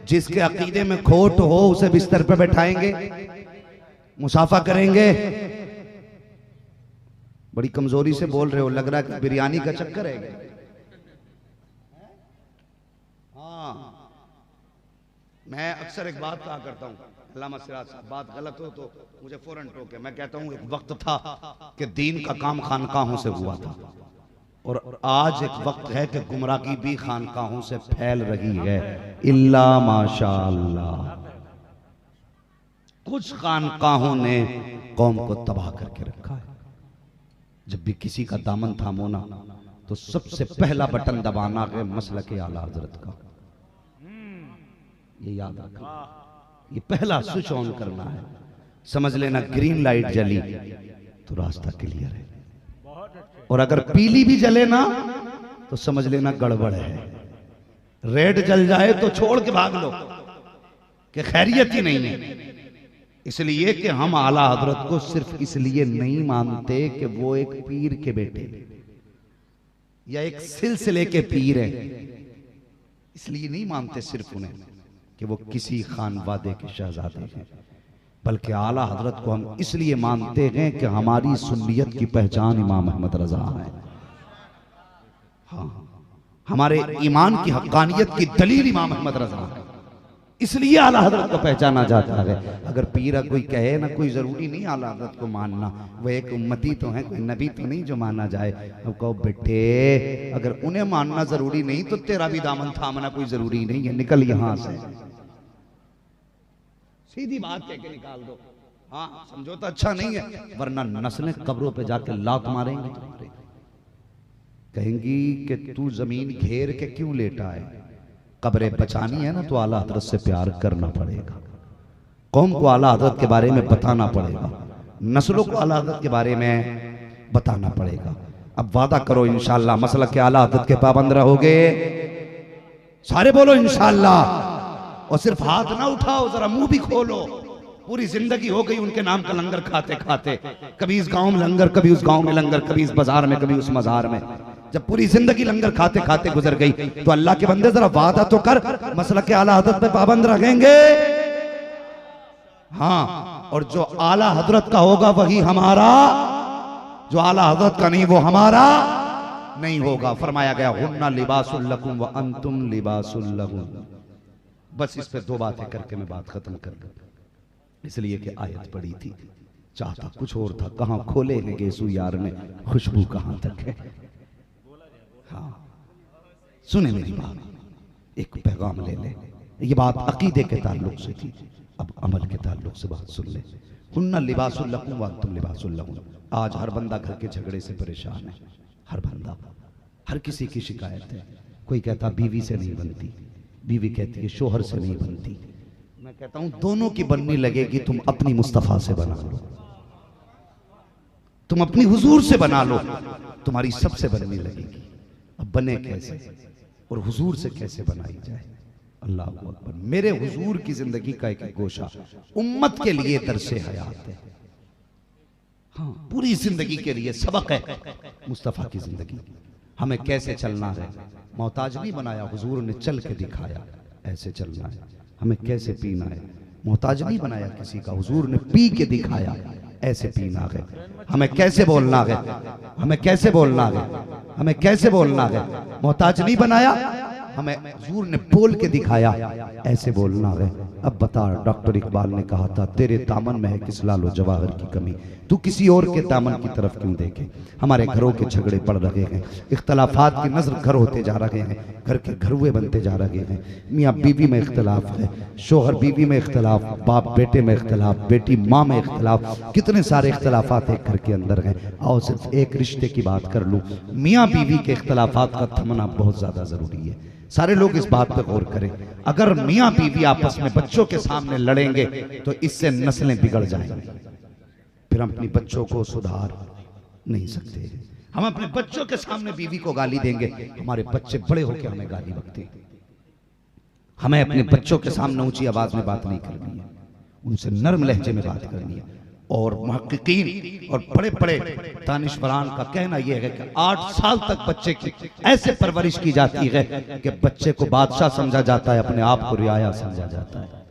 जिसके अकीदे में खोट हो, उसे बिस्तर पे बैठाएंगे, मुसाफा करेंगे। बड़ी कमजोरी से बोल रहे हो, लग रहा है कि बिरयानी का चक्कर है। हाँ मैं अक्सर एक बात कहा करता हूँ, अल्लामा सिराज साहब बात गलत हो तो मुझे फौरन टोके। मैं कहता हूँ एक वक्त था कि दीन का काम खानकाहों से हुआ था, और आज एक वक्त है कि गुमराही भी खानकाहों से फैल रही है। इल्ला माशाअल्लाह, कुछ खानकाहों ने कौम को तबाह करके रखा है। जब भी किसी का दामन थामो ना तो सबसे पहला बटन दबाना है मसलक आला हजरत का, ये याद रखना। ये पहला स्विच ऑन करना है। समझ लेना ग्रीन लाइट जली तो रास्ता क्लियर है, और अगर पीली भी जले ना तो समझ लेना गड़बड़ है। रेड जल जाए तो छोड़ के भाग लो कि खैरियत ही नहीं है। इसलिए कि हम आला हजरत को सिर्फ इसलिए नहीं मानते कि वो एक पीर के बेटे या एक सिलसिले के पीर है, इसलिए नहीं मानते सिर्फ उन्हें कि वो किसी खानवादे के शहजादे हैं, बल्कि आला हजरत को हम इसलिए मानते हैं कि हमारी सुन्नियत की पहचान इमाम अहमद रजा है। हाँ, हमारे ईमान की हक्कानियत की दलील इमाम अहमद रजा है, इसलिए आला हजरत को पहचाना जाता है। अगर पीरा कोई कहे ना, कोई जरूरी नहीं आला हजरत को मानना, वो एक उम्मती तो है, कोई नबी तो नहीं जो माना जाए। अब कहो बेटे अगर उन्हें मानना जरूरी नहीं तो तेरा भी दामन थामना कोई जरूरी नहीं है, निकल यहां से, सीधी बात कह के निकाल दो। हाँ समझौता अच्छा नहीं है, वरना नस्लें कब्रों पे जाके लात मारेंगे तुम्हारे, कहेंगी कि तू जमीन घेर के क्यों लेटा है। कब्रें बचानी है ना तो आला हजरत से प्यार करना पड़ेगा, कौम को आला हजरत के बारे में बताना पड़ेगा, नस्लों को आला हजरत के बारे में बताना पड़ेगा। अब वादा करो इंशाअल्लाह मसला के आला हजरत के पाबंद रहोगे, सारे बोलो इंशाअल्लाह। और सिर्फ हाथ ना उठाओ, जरा मुंह भी खोलो। पूरी जिंदगी हो गई उनके नाम का लंगर खाते खाते, कभी इस गांव में लंगर, कभी उस गांव में लंगर, कभी इस बाजार में, कभी उस मजार में। जब पूरी जिंदगी लंगर खाते खाते गुजर गई तो अल्लाह के बंदे जरा वादा तो कर, मसला के आला हजरत पे पाबंद रहेंगे। हाँ, और जो आला हजरत का होगा वही हमारा, जो आला हजरत का नहीं वो हमारा नहीं होगा। फरमाया गया हुन्ना लिबासुल लकुम व अंतुम लिबासुल लहुम। बस इस पे दो बातें करके मैं बात खत्म कर दूं, इसलिए कि आयत पड़ी थी, चाहता कुछ और था, कहां खोलेंगे गेसु यार में खुशबू कहां तक है। हाँ सुने मेरी बात, एक पैगाम ले ले। ये बात अकीदे के ताल्लुक से थी, अब अमल के ताल्लुक से बात सुन ले। हुन्ना लिबासुल लकुम व अंतुम लिबासुल लहुन। आज हर बंदा घर के झगड़े से परेशान है, हर बंदा, हर किसी की शिकायत है। कोई कहता बीवी से नहीं बनती, बीवी कहती है शोहर से नहीं बनती। मैं कहता हूं दोनों की बननी लगेगी, तुम अपनी मुस्तफा से बना लो, तुम अपनी हुजूर से बना लो, तुम्हारी सबसे बननी लगेगी। अब बने कैसे और हुजूर से कैसे बनाई जाए? अल्लाह अकबर। मेरे हुजूर की जिंदगी का एक गोशा उम्मत के लिए दरसे हयात है। हाँ, पूरी जिंदगी के लिए सबक है मुस्तफा की जिंदगी। हमें कैसे चलना है, मोहताज नहीं बनाया, हुजूर ने चल के दिखाया ऐसे चलना है। हमें कैसे पीना है, मोहताज नहीं बनाया किसी का, हुजूर ने पी के दिखाया ऐसे पीना है। हमें कैसे बोलना है, हमें कैसे बोलना है, हमें कैसे बोलना है, मोहताज नहीं बनाया, हमें हुजूर ने बोल के दिखाया ऐसे बोलना है। अब बता, डॉक्टर इकबाल ने कहा था तेरे दामन में है किस लालो जवाहर की कमी, तू किसी और के दामन की तरफ क्यों देखे। हमारे घरों के झगड़े पड़ रहे हैं, इख्तलाफात की नजर घर होते जा रहे हैं, घर के घरुए बनते जा रहे हैं। मियाँ बीवी में इख्तलाफ है, शोहर बीवी में इख्तलाफ, बाप बेटे में इख्तलाफ, बेटी माँ में इख्तलाफ, कितने सारे इख्तलाफात एक घर के अंदर हैं। आओ सिर्फ एक रिश्ते की बात कर लूँ, मियाँ बीवी के इख्तलाफात का थमना बहुत ज्यादा जरूरी है। सारे लोग इस बात पर गौर करें, अगर मियाँ बीवी आपस में बच्चों के सामने लड़ेंगे तो इससे नस्लें बिगड़ जाएंगी, फिर हम अपनी बच्चों को सुधार नहीं सकते। हम अपने बच्चों के सामने बीवी को गाली देंगे, हमारे बच्चे बड़े होकर हमें गाली बकते हैं। हमें अपने बच्चों के सामने ऊंची आवाज में बात नहीं करनी है, उनसे नरम लहजे में बात करनी है। और मुहक्किकीन और बड़े बड़े दानिशवरान का कहना यह है कि 8 साल तक बच्चे की ऐसे परवरिश की जाती है कि बच्चे को बादशाह समझा जाता है, अपने आप को रियाया समझा जाता है।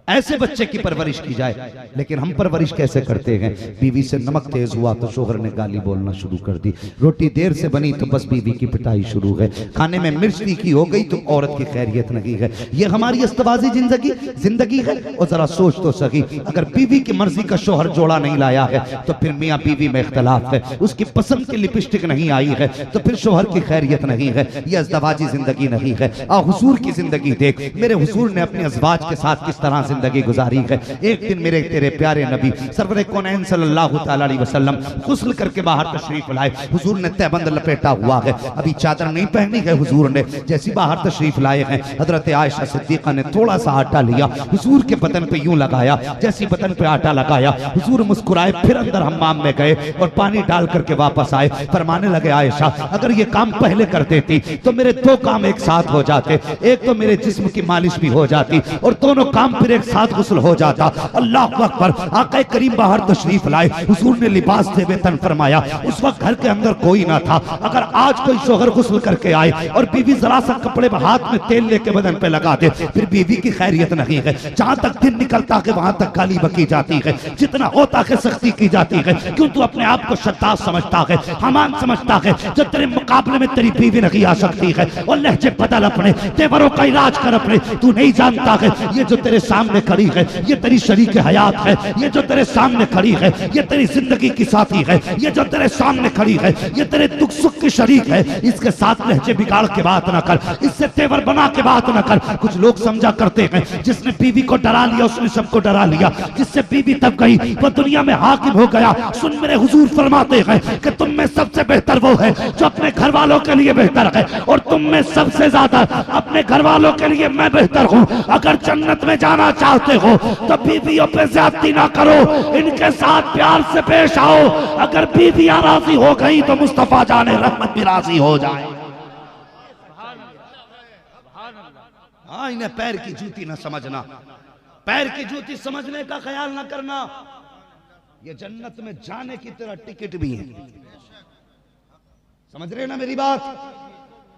ऐसे बच्चे की परवरिश की जाए। लेकिन हम परवरिश कैसे करते हैं? बीवी से नमक तेज हुआ तो शोहर ने गाली बोलना शुरू कर दी, रोटी देर से बनी तो बस बीवी की पिटाई शुरू है, खाने में मिर्च तीखी हो गई तो औरत की खैरियत नहीं है। ये हमारी अस्तवाजी जिंदगी है। और जरा सोच तो सही, अगर बीवी की मर्जी का शोहर जोड़ा नहीं लाया है तो फिर मियाँ बीवी में इख्तलाफ है, उसकी पसंद की लिपस्टिक नहीं आई है तो फिर शोहर की खैरियत नहीं है। ये अस्तवाजी जिंदगी नहीं है। हुजूर की जिंदगी देख, मेरे हुजूर ने अपने अज़वाज के साथ किस तरह जिंदगी गुजारी है। एक दिन मेरे तेरे प्यारे नबी सरवरे कौनैन सल्लल्लाहु तआला अलैहि वसल्लम गुस्ल करके बाहर तशरीफ लाए। हुजूर ने तहबंद लपेटा हुआ है, अभी चादर नहीं पहनी है हुजूर ने। जैसी बाहर तशरीफ लाए हैं, हजरत आयशा सिद्दीका ने थोड़ा सा आटा लिया, हुजूर के बदन पे यूं लगाया, जैसी बदन पे आटा लगाया हुजूर मुस्कुराए, फिर अंदर हम्माम में गए और पानी डाल करके वापस आए। फरमाने लगे आयशा, अगर ये काम पहले कर देती तो मेरे 2 काम एक साथ हो जाते, एक तो मेरे जिस्म की मालिश भी हो जाती और दोनों काम फिर एक साथ गुस्ल हो जाता। अल्लाह अकबर। आका करीम बाहर तशरीफ लाए, हुजूर ने लिबास दे वेतन फरमाया। उस वक्त घर के अंदर कोई ना था। अगर आज कोई शोहर गुस्ल करके आए और बीवी जरा सा कपड़े में हाथ में तेल लेके बदन पे लगा दे, फिर बीवी की खैरियत नहीं है। जहां तक दिन निकलता है वहां तक गाली बकी जाती है, जितना होता है सख्ती की जाती है। क्यों तू अपने आप को शद्दाद समझता है, हमान समझता है, जो तेरे मुकाबले में तेरी बीवी नहीं आ सकती है। और लहजे बदल अपने, तेवरों का इलाज कर अपने। तू नहीं जानता है ये जो तेरे सामने खड़ी है ये तेरी शरीक हयात है, ये जो तेरे सामने खड़ी है ये तेरी जिंदगी की साथी है, ये जो तेरे सामने खड़ी है ये तेरे दुख सुख की शरीक है। इसके साथ लहजे बिगाड़ के बात ना कर, इससे तेवर बना के बात ना कर। कुछ लोग समझा करते हैं जिसने बीवी को डरा लिया उसने सबको डरा लिया, जिससे बीवी तब गई वो दुनिया में हाकिम हो गया। सुन, मेरे हुजूर फरमाते हैं कि तुम में सबसे बेहतर वो है जो अपने घर वालों के लिए बेहतर है, और तुम में सबसे ज्यादा अपने घर वालों के लिए मैं बेहतर हूँ। अगर जन्नत में जाना चाहते हो तो बीवियों पे ज्यादती ना करो, इनके साथ प्यार से पेश आओ। अगर बीवियां राजी हो गई तो मुस्तफा जाने रहमत भी राजी हो जाए। हाँ, इन्हें पैर की जूती ना समझना, पैर की जूती समझने का ख्याल ना करना। ये जन्नत में जाने की तरह टिकट भी है, समझ रहे ना मेरी बात?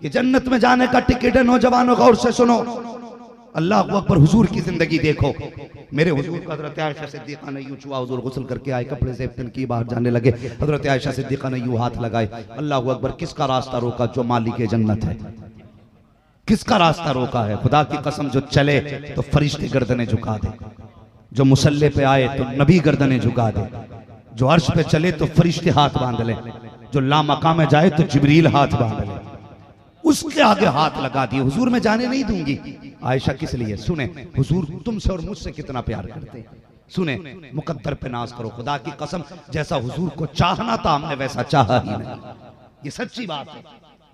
ये जन्नत में जाने का टिकट है। नौजवानों गौर से सुनो, अल्लाह अकबर। हुजूर की जिंदगी देखो, मेरे हुजूर का हजरत आयशा सिद्दीका ने यूं छुआ, हुजूर गुस्ल करके आए, कपड़े से तन की बाहर जाने लगे, हजरत आयशा सिद्दीका ने यूं हाथ लगाए। अल्लाह अकबर। किसका रास्ता रोका? जो मालिक जन्नत है। किसका रास्ता रोका है? खुदा की कसम, जो चले तो फरिश्ते गर्दनें झुका दे, जो मुसल्ले पे आए तो नबी गर्दनें झुका दे, जो अर्श पे चले तो फरिश्ते हाथ बांध ले, जो लामका में जाए तो जिब्रील हाथ बांध ले, उसके आगे हाथ लगा दिए। हुजूर मैं जाने नहीं दूंगी। आयशा किस लिए? सुने, हुजूर तुमसे और मुझसे कितना प्यार करते हैं। सुने, मुकद्दर पे नाज करो। खुदा की कसम, जैसा हुजूर को चाहना था हमने वैसा चाहा ही नहीं। ये सच्ची बात है।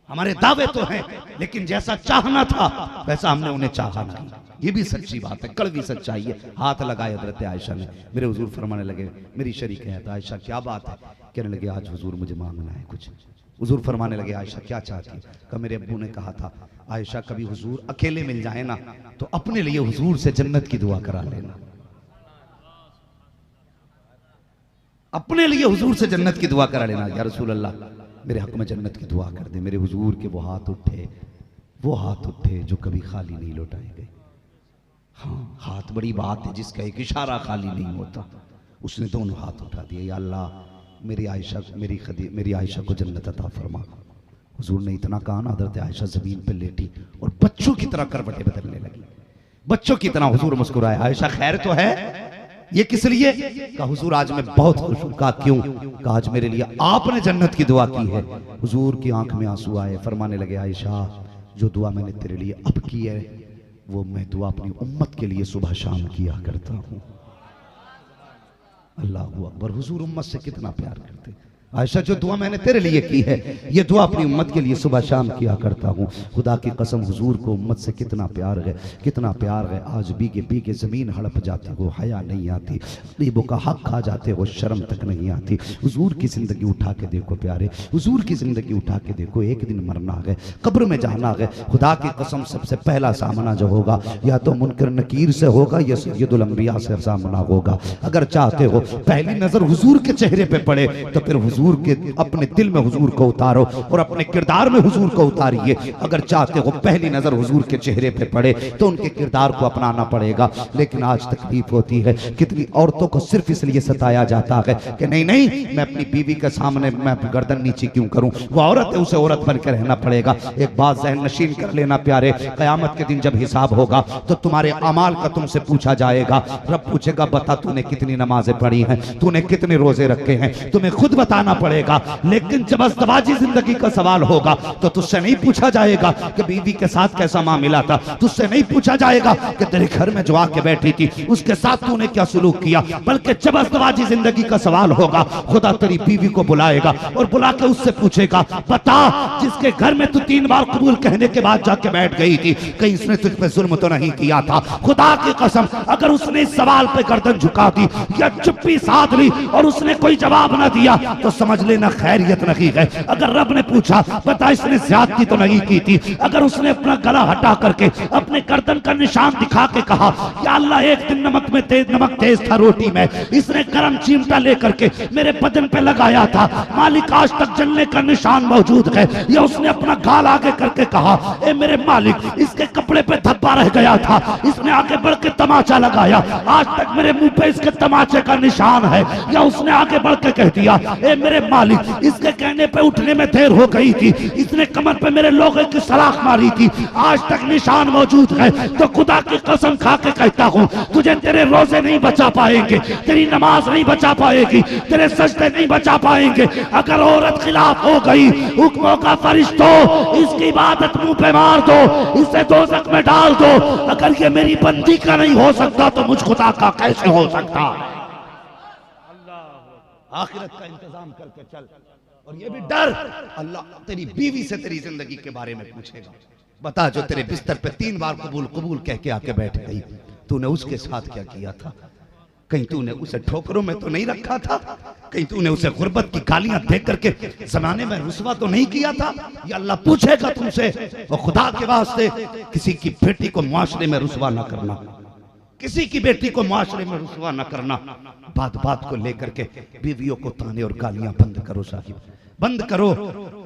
हमारे दावे तो हैं, लेकिन जैसा चाहना था वैसा हमने उन्हें चाहा नहीं। ये भी सच्ची बात है, कड़वी सच्चाई है। हाथ लगाए हजरत आयशा ने। मेरे हुजूर फरमाने लगे, मेरी शरीक है आयशा क्या बात है? कहने लगे आज हुजूर मुझे मांगना है कुछ। हुजूर फरमाने लगे आयशा क्या चाहती है? कहा मेरे अब्बू ने कहा था आयशा कभी हुजूर अकेले मिल जाए ना तो अपने लिए हुजूर से जन्नत की दुआ करा लेना। अपने लिए हुजूर से जन्नत की दुआ करा लेना। या रसूल अल्लाह मेरे हक में जन्नत की दुआ कर दे। मेरे हुजूर के वो हाथ उठे जो कभी खाली नहीं लौटाए गए। हाँ, हाथ बड़ी बात है, जिसका एक इशारा खाली नहीं होता। उसने दोनों हाथ उठा दिए, या अल्लाह मेरी आयशा को जन्नत अता फरमा। हुजूर ने इतना कहा ना, हज़रत आयशा जमीन पर लेटी और बच्चों की तरह करवटें बदलने लगी। बच्चों की तरह हुजूर मुस्कुराए, आयशा खैर तो है? ये किस लिए? कहा हुजूर आज मैं बहुत खुश हूं। कहा क्यों? कहा आज मेरे लिए आपने जन्नत की दुआ की है। हुजूर की आंख में आंसू आए, फरमाने लगे आयशा जो दुआ मैंने तेरे लिए अब की है वो मैं दुआ अपनी उम्मत के लिए सुबह शाम किया करता हूं। अल्लाहू अकबर। हुजूर उम्मत से कितना प्यार करते। आयशा जो दुआ मैंने तेरे लिए की है ये दुआ अपनी उम्मत के लिए सुबह शाम किया करता हूँ। खुदा की कसम हुजूर को उम्मत से कितना प्यार है, कितना प्यार है। आज बीगे बीगे ज़मीन हड़प जाती हो, हया नहीं आती। गरीबों का हक खा जाते हो, शर्म तक नहीं आती। हुजूर की ज़िंदगी उठा के देखो प्यारे, हुजूर की ज़िंदगी उठा के देखो। एक दिन मरना है, कब्र में जाना है। खुदा की कसम सबसे पहला सामना जो होगा या तो मुनकर नकीर से होगा या सैयदुल अंबिया से सामना होगा। अगर चाहते हो पहली नज़र हुजूर के चेहरे पे पड़े तो फिर हुजूर के अपने दिल में हुजूर को उतारो और अपने किरदार में हुजूर को उतारिए। अगर चाहते हो पहली नजर हुजूर के चेहरे पे पड़े तो उनके किरदार को अपनाना पड़ेगा। लेकिन आज तकलीफ होती है, कितनी औरतों को सिर्फ इसलिए सताया जाता है कि नहीं मैं अपनी बीवी के सामने मैं गर्दन नीची क्यों करूं? वो औरत है, उसे औरत बनकर रहना पड़ेगा। एक बात ज़हन नशीन कर लेना प्यारे, क़यामत के दिन जब हिसाब होगा तो तुम्हारे अमाल का तुमसे पूछा जाएगा। रब पूछेगा बता तूने कितनी नमाजें पढ़ी हैं, तूने कितने रोजे रखे हैं, तुम्हें खुद बताना पड़ेगा। लेकिन जब अज़दवाजी जिंदगी का सवाल होगा तो तुझसे नहीं पूछा जाएगा कि बीवी के साथ कैसा मामला था, तुझसे नहीं पूछा जाएगा कि तेरे घर में जो आके बैठी थी उसके साथ तूने क्या सुलूक किया, बल्कि जब अज़दवाजी जिंदगी का सवाल होगा खुदा तेरी बीवी को बुलाएगा और बुला के उससे पूछेगा बता जिसके घर में तू 3 बार कबूल कहने के बाद जाके बैठ गई थी कहीं उसने तुझ पे जुल्म तो नहीं किया था? खुदा की कसम अगर उसने इस सवाल पे गर्दन झुका दी या चुप्पी साध ली और उसने कोई जवाब न दिया तो समझ लेना खैरियत नहीं है। अगर रब ने पूछा बता इसने ज़्यादती तो नहीं की थी, अगर उसने अपना गला हटा करके अपने गर्दन का निशान दिखा के कहा या अल्लाह एक दिन नमक तेज था रोटी में, इसने गर्म चिमटा लेकर के मेरे बदन पे लगाया था, मालिक आज तक जलने का निशान मौजूद है, या उसने अपना गाल आगे करके कहा ए मेरे मालिक इसके कपड़े पे धब्बा रह गया था, इसने आगे बढ़ के तमाचा लगाया, आज तक मेरे मुंह पे इसके तमाचे का निशान है, या उसने आगे बढ़ के कह दिया ए मेरे मालिक इसके कहने पे उठने में देर हो गई थी, इसने कमर पे मेरे लोहे की सलाख मारी थी, आज तक निशान मौजूद है, तो खुदा की कसम खा के कहता हूँ तुझे तेरे रोजे नहीं बचा पाएंगे, तेरी नमाज नहीं बचा पाएगी, तेरे सजदे नहीं बचा पाएंगे। अगर औरत खिलाफ हो गई हुक्मों का फरिश्तो इसकी इबादत मुंह पे मार दो, इसे दोज़ख में डाल दो। अगर ये मेरी बंदी का नहीं हो सकता तो मुझ खुदा का कैसे हो सकता? आखिरत का इंतजाम करके चल। और ये भी डर अल्लाह तेरी बीवी से तेरी जिंदगी के बारे में पूछेगा। बता जो तेरे बिस्तर पे 3 बार कबूल कह के आके बैठ गई, तूने उसके साथ क्या किया था? कहीं तूने उसे ठोकरों में तो नहीं रखा था? कहीं तूने उसे गुर्बत की गालियां देख करके जमाने में रुसवा तो नहीं किया था? ये अल्लाह पूछेगा तुमसे। और खुदा के वास्ते किसी की बेटी को मुआशरे में रुसवा ना करना, किसी की बेटी को मुआशरे में रुसवा न करना। बात को लेकर के बीवियों को ताने और गालियां बंद करो साहिब, बंद करो।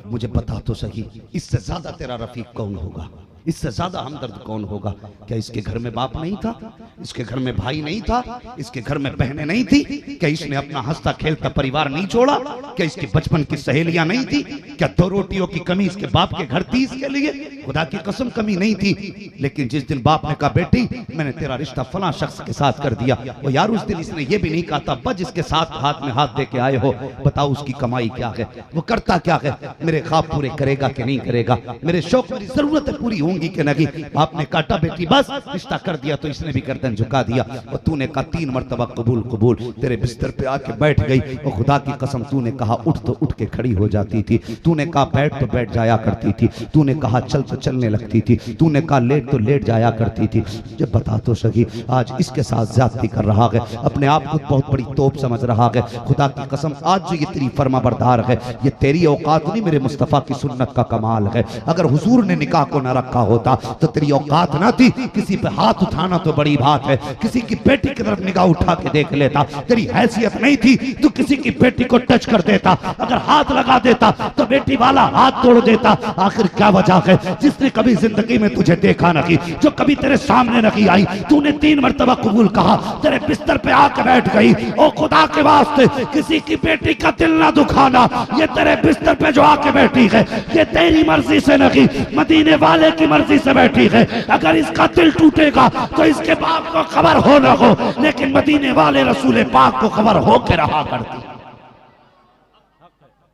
मुझे बता तो सही इससे ज्यादा तेरा रफीक कौन होगा, इससे ज्यादा हमदर्द कौन होगा? क्या इसके घर में बाप नहीं था, इसके घर में भाई नहीं था, इसके घर में बहनें नहीं थी? क्या इसने अपना हंसता खेलता परिवार नहीं छोड़ा? क्या इसकी बचपन की सहेलियां नहीं थी? क्या 2 रोटियों की कमी इसके बाप के घर थी इसके लिए? खुदा की कसम कमी नहीं थी। लेकिन जिस दिन बाप ने कहा बेटी मैंने तेरा रिश्ता फलां शख्स के साथ कर दिया, वो यार उस दिन इसने ये भी नहीं कहा था बस जिसके साथ हाथ में हाथ दे के आए हो बताओ उसकी कमाई क्या है, वो करता क्या है, मेरे ख्वाब पूरे करेगा कि नहीं करेगा, मेरे शौक मेरी जरूरतें पूरी होंगी झुकूंगी कि नहीं। आपने काटा बेटी बस रिश्ता कर दिया तो इसने भी गर्दन झुका दिया और तूने कहा 3 मरतबा कबूल कबूल। तेरे बिस्तर पे आके बैठ गई और खुदा की कसम तूने कहा उठ तो उठ के खड़ी हो जाती थी, तूने कहा बैठ तो बैठ जाया करती थी, तूने कहा चल तो चलने लगती थी, तूने कहा लेट तो लेट जाया करती थी। जब बता तो सही आज इसके साथ ज्यादती कर रहा है, अपने आप को बहुत बड़ी तोप समझ रहा है। खुदा की कसम आज जो ये तेरी फर्मा बरदार है ये तेरी औकात नहीं मेरे मुस्तफा की सुन्नत का कमाल है। अगर हुजूर ने निकाह को न रखा होता तो तेरी औकात ना थी किसी पे हाथ उठाना तो बड़ी बात है, किसी की बेटी की तरफ निगाह उठा के देख लेता। तेरी हैसियत नहीं थी तू किसी की बेटी को टच कर देता, अगर हाथ लगा देता तो बेटी वाला हाथ तोड़ देता। आखिर क्या वजह है जिसने कभी जिंदगी में तुझे देखा नहीं, जो कभी तेरे सामने नहीं आई, तूने 3 मरतबा कबूल कहा, तेरे बिस्तर पे आके बैठ गई। ओ खुदा के वास्ते किसी की बेटी का दिल ना दुखाना, ये तेरे बिस्तर पे जो आके बैठी है ये तेरी मर्जी से नहीं मदीने वाले की मर्जी से बैठी है। अगर इसका दिल टूटेगा तो इसके बाप को खबर हो ना हो, लेकिन मदीने वाले रसूल पाक को खबर हो के रहा करती।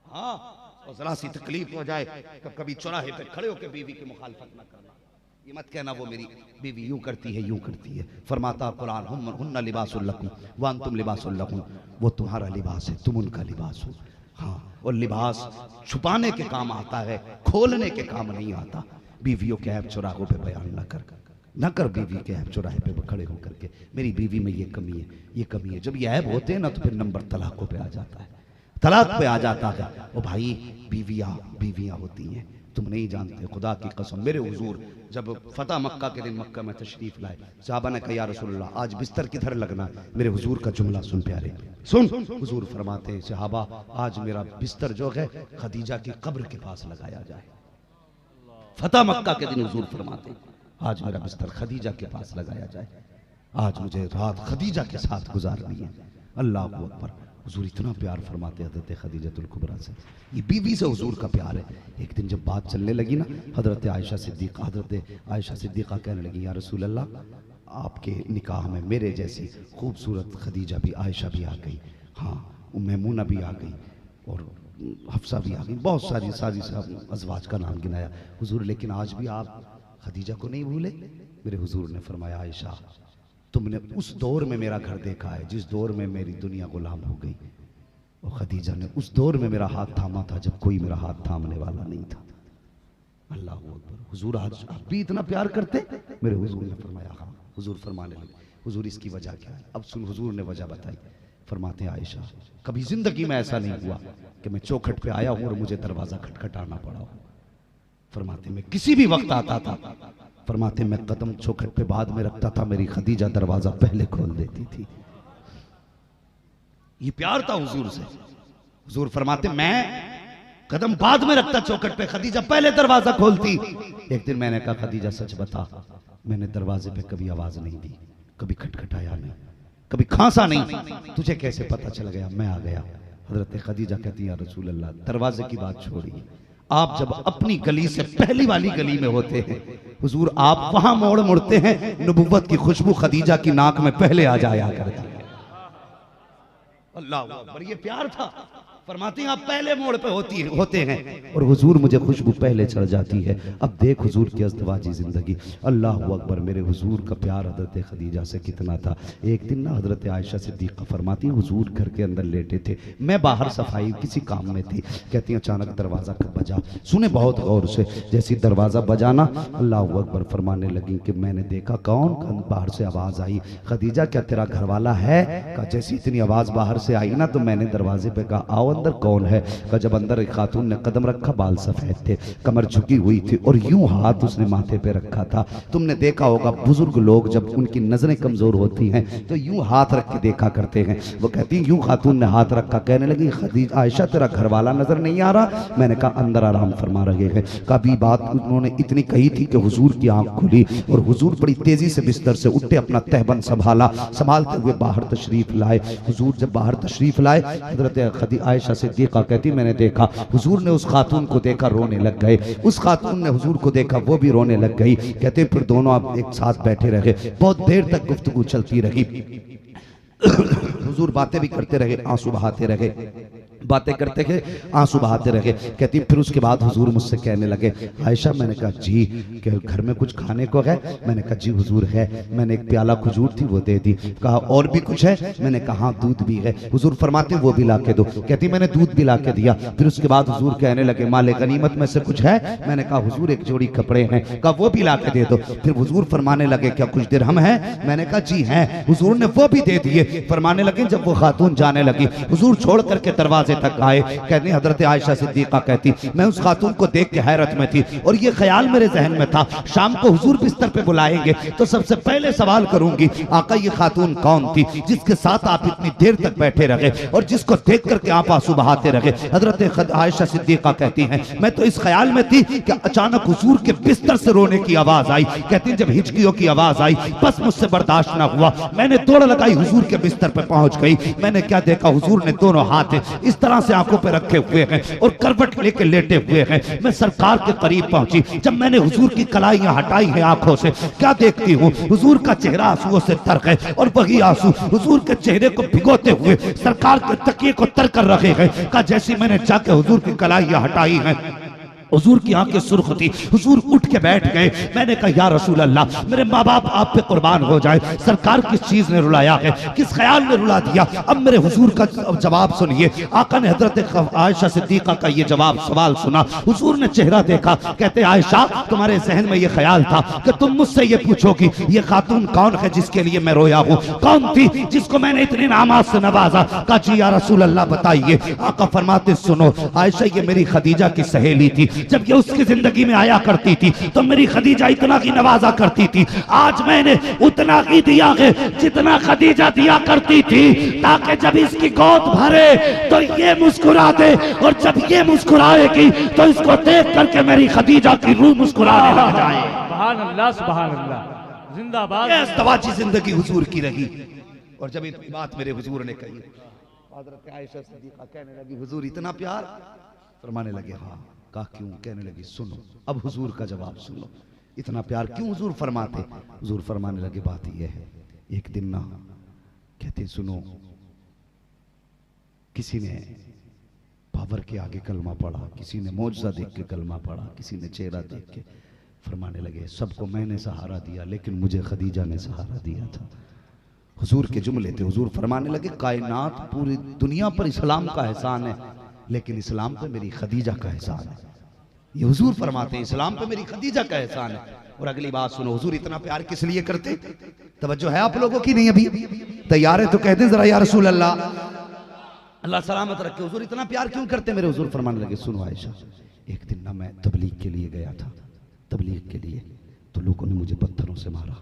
हाँ और जरा सी तकलीफ हो जाए तो कभी चौराहे पे खड़े होकर बीवी की मुखालफत न करना, ये मत कहना वो मेरी बीवी यूं करती है यूं करती है। फरमाता कुरान हुन्ना लिबासुल लकुम व अंतुम लिबासुल लहुन, वो तुम्हारा लिबास है तुम उनका लिबास हो। हाँ और लिबास छुपाने के काम आता है, खोलने के काम नहीं आता। बीवियों के ऐब चौराहों पे बयान न कर बीवी के ऐब चौराहे पे खड़े होकर के मेरी बीवी में ये कमी है ये कमी है। जब ये ऐब होते हैं ना तो फिर नंबर तलाकों पे आ जाता है, तलाक पे आ जाता है। ओ भाई बीवियां होती हैं तुम नहीं जानते। खुदा की कसम मेरे हुजूर जब फतह मक्का के दिन मक्का में तशरीफ लाए, साहबा ने कहा या रसूलल्लाह आज बिस्तर किधर लगना। मेरे हुजूर का जुमला सुन प्यारे सुन, हुजूर फरमाते हैं साहबा आज मेरा बिस्तर जो है खदीजा की कब्र के पास लगाया जाए। फतह मक्का के दिन हुजूर फरमाते हैं आज मेरा बिस्तर खदीजा के पास लगाया जाए, आज मुझे रात खदीजा के साथ गुजारनी है। अल्लाह अकबर। हुजूर इतना प्यार फरमाते हजरत खदीजतुल कुबरा से, ये बीवी से हुजूर का प्यार है। एक दिन जब बात चलने लगी ना हजरत आयशा सिद्दीक़ा कहने लगी या रसूल अल्लाह आपके निकाह में मेरे जैसी खूबसूरत खदीजा भी आयशा भी आ गई, हाँ मैमूना भी आ गई और हफ्सा भी आ गई, बहुत सारी अज़वाज का नाम गिनाया हुजूर, लेकिन आज भी आप खदीजा को नहीं भूले। मेरे हुजूर ने फरमाया आयशा तुमने उस दौर में मेरा घर देखा है जिस दौर में मेरी दुनिया गुलाम हो गई, और खदीजा ने उस दौर में मेरा हाथ थामा था जब कोई मेरा हाथ थामने वाला नहीं था। अल्लाह अकबर। हुजूर आज आप भी इतना प्यार करते? मेरे हुजूर ने फरमाया हाँ। हुजूर फरमाने लगे हुजूर इसकी वजह क्या है? अब सुन हुजूर ने वजह बताई। फरमाते आयशा कभी जिंदगी में ऐसा नहीं हुआ कि मैं चौखट पे आया हूं और मुझे दरवाजा खटखटाना पड़ा हो। फरमाते मैं किसी भी वक्त आता था, फरमाते मैं कदम चौखट पे बाद में रखता था, मेरी खदीजा दरवाजा पहले खोल देती थी। ये प्यार था हुजूर से। हुजूर फरमाते मैं कदम बाद में रखता चौखट पे, खदीजा पहले दरवाजा खोलती। एक दिन मैंने कहा खदीजा सच बता मैंने दरवाजे पे कभी आवाज नहीं दी, कभी खटखटाया नहीं, कभी खांसा नहीं, तुझे कैसे पता चल गया? मैं आ गया। हजरत खदीजा कहती है रसूल अल्लाह दरवाजे की बात छोड़िए, आप जब अपनी गली से पहली वाली गली में होते हैं हुजूर आप वहां मोड़ मुड़ते हैं, नबुव्वत की खुशबू खदीजा की नाक में पहले आ जाया करती है। अल्लाह अकबर। ये प्यार था। फरमाती हैं आप पहले मोड़ पे होते हैं और हुजूर मुझे खुशबू पहले चढ़ जाती है। अब देख हुजूर की अज़दवाजी जिंदगी। अल्लाह अकबर। मेरे हुजूर का प्यार हजरत खदीजा से कितना था। एक दिन ना हजरत आयशा सिद्दीक़ा फरमाती हैं हुजूर घर के अंदर लेटे थे, मैं बाहर सफाई किसी काम में थी, कहती हैं अचानक दरवाजा बजा, सुने बहुत गौर से, जैसी दरवाजा बजाना अल्लाह अकबर फरमाने लगी कि मैंने देखा कौन, बाहर से आवाज आई खदीजा क्या तेरा घर वाला है? कहा जैसी इतनी आवाज बाहर से आई ना तो मैंने दरवाजे पे कहा आओ अंदर कौन है? का जब अंदर एक खातून ने कदम रखा, बाल सफेद थे, कमर झुकी हुई थी और यूं हाथ उसने माथे पे रखा था। तुमने देखा होगा बुजुर्ग लोग जब उनकी नजरें कमजोर होती हैं तो यूं हाथ रख के देखा करते हैं। वो कहती है यूं खातून ने हाथ रखा, कहने लगी खदीजा आयशा तेरा घर वाला नजर नहीं आ रहा? मैंने कहा अंदर आराम फरमा रहे हैं। कभी बात उन्होंने इतनी कही थी कि हुजूर की आंख खुली और हुजूर बड़ी तेजी से बिस्तर से उठे, अपना तहबंद संभालते हुए बाहर तशरीफ लाए। हुजूर जब बाहर तशरीफ लाए हजरत आयशा सिद्दीक़ा कहती मैंने देखा हुजूर ने उस खातून को देखा रोने लग गए, उस खातून ने हुजूर को देखा वो भी रोने लग गई। कहते फिर दोनों आप एक साथ बैठे रहे, बहुत देर तक गुफ्तगू चलती रही। हुजूर बातें भी करते रहे, आंसू बहाते रहे। बातें करते गए, आंसू बहाते रहे। कहती फिर उसके बाद हुजूर मुझसे कहने लगे, आयशा, मैंने कहा जी, कि घर में कुछ खाने को है? मैंने कहा जी हुजूर है। मैंने एक प्याला खजूर थी वो दे दी। कहा और भी कुछ है? मैंने कहा हाँ दूध भी है। हुजूर फरमाते वो भी ला के दो। कहती मैंने दूध भी ला के दिया। फिर उसके बाद हुजूर कहने लगे, माले गनीमत में से कुछ है? मैंने कहा हुजूर एक जोड़ी कपड़े हैं। कहा वो भी ला के दे दो। फिर हुजूर फरमाने लगे, क्या कुछ दिरहम है? मैंने कहा जी है। हुजूर ने वो भी दे दिए। फरमाने लगे, जब वो खातून जाने लगी, हुजूर छोड़ करके दरवाजे तक आए। कहते हजरत आयशा सिद्दीका कहती, मैं उस खातून को देख के हैरत में थी और ये ख्याल मेरे जहन में था, शाम को हुजूर बिस्तर पे बुलाएंगे तो सबसे पहले सवाल करूंगी, आका ये खातून कौन थी जिसके साथ आप इतनी देर तक बैठे रहे और जिसको देख करके आप आंसू बहाते रहे? हजरत आयशा सिद्दीका कहती हैं, मैं तो इस ख्याल में थी कि अचानक हुजूर के बिस्तर से रोने की आवाज आई। कहती जब हिचकियों की आवाज आई, बस मुझसे बर्दाश्त ना हुआ, मैंने दौड़ लगाई, हुजूर के बिस्तर पे पहुंच गई। मैंने क्या देखा, हुजूर ने दोनों हाथ इस तरह से आंखों पे रखे हुए हैं और करवट लेके लेटे हुए हैं। मैं सरकार के करीब पहुंची। जब मैंने हुजूर की कलाइयां हटाई हैं आंखों से, क्या देखती हूँ, हुजूर का चेहरा आंसुओं से तर है और वही आंसू हुजूर के चेहरे को भिगोते हुए सरकार के तकिए को तर कर रखे हैं। का जैसी मैंने जाके हुजूर की कलाइयां हटाई हैं, हुजूर की आंखें सुर्ख थी। हुजूर उठ के बैठ गए। मैंने कहा या रसूल अल्लाह, मेरे माँ बाप आप पे कुर्बान हो जाए, सरकार किस चीज ने रुलाया है, किस ख्याल ने रुला दिया? अब मेरे हुजूर का जवाब सुनिए। आका ने हजरत आयशा सिद्दीका का ये जवाब सवाल सुना। हुजूर ने चेहरा देखा। कहते आयशा, तुम्हारे जहन में ये ख्याल था कि तुम मुझसे ये पूछोगी ये खातून कौन है जिसके लिए मैं रोया हूँ, कौन थी जिसको मैंने इतनी नामात से नवाजा? कहा जी या रसूल अल्लाह बताइए। आका फरमाते सुनो आयशा, ये मेरी खदीजा की सहेली थी। जब ये उसकी जिंदगी में आया करती थी तो मेरी खदीजा इतना ही नवाजा करती थी। आज मैंने उतना ही दिया है जितना खदीजा दिया करती थी, ताकि जब इसकी गोद भरे तो ये मुस्कुरा दे और जब ये मुस्कुराएगी तो इसको देख करके मेरी खदीजा की रूह मुस्कुराने लग जाए। सुभान अल्लाह, सुभान अल्लाह, जिंदाबाद। तवाची जिंदगी हुजूर की रही। और जब इतनी बात मेरे हुजूर ने कही, हजरत आयशा सिद्दीका कहने लगी, हुजूर इतना प्यार? फरमाने लगे हाँ। कहा क्यों? कहने लगी सुनो, अब हुजूर का जवाब सुनो, इतना प्यार क्यों हुजूर फरमाते? हुजूर फरमाने लगे बात यह है, एक दिन ना, कहते सुनो, किसी ने पावर के आगे कलमा पढ़ा, किसी ने मौजज़ा देख के कलमा पढ़ा, किसी ने चेहरा देख के। फरमाने लगे सबको मैंने सहारा दिया लेकिन मुझे खदीजा ने सहारा दिया था। हुजूर के जुमले थे। हुजूर फरमाने लगे कायनात पूरी दुनिया पर इस्लाम का एहसान है लेकिन इस्लाम पे मेरी खदीजा का एहसान है। ये हुजूर फरमाते हैं इस्लाम पे मेरी खदीजा का एहसान है। और अगली बात सुनो, हुजूर इतना प्यार किस लिए करते? तवज्जो है आप लोगों की नहीं? अभी तैयार है तो कहते जरा या रसूल अल्लाह, अल्लाह सलामत रखे। हुजूर इतना प्यार क्यों करते? मेरे हुजूर फरमाने लगे सुनो आयशा, एक दिन ना मैं तबलीग के लिए गया था, तबलीग के लिए, तो लोगों ने मुझे पत्थरों से मारा,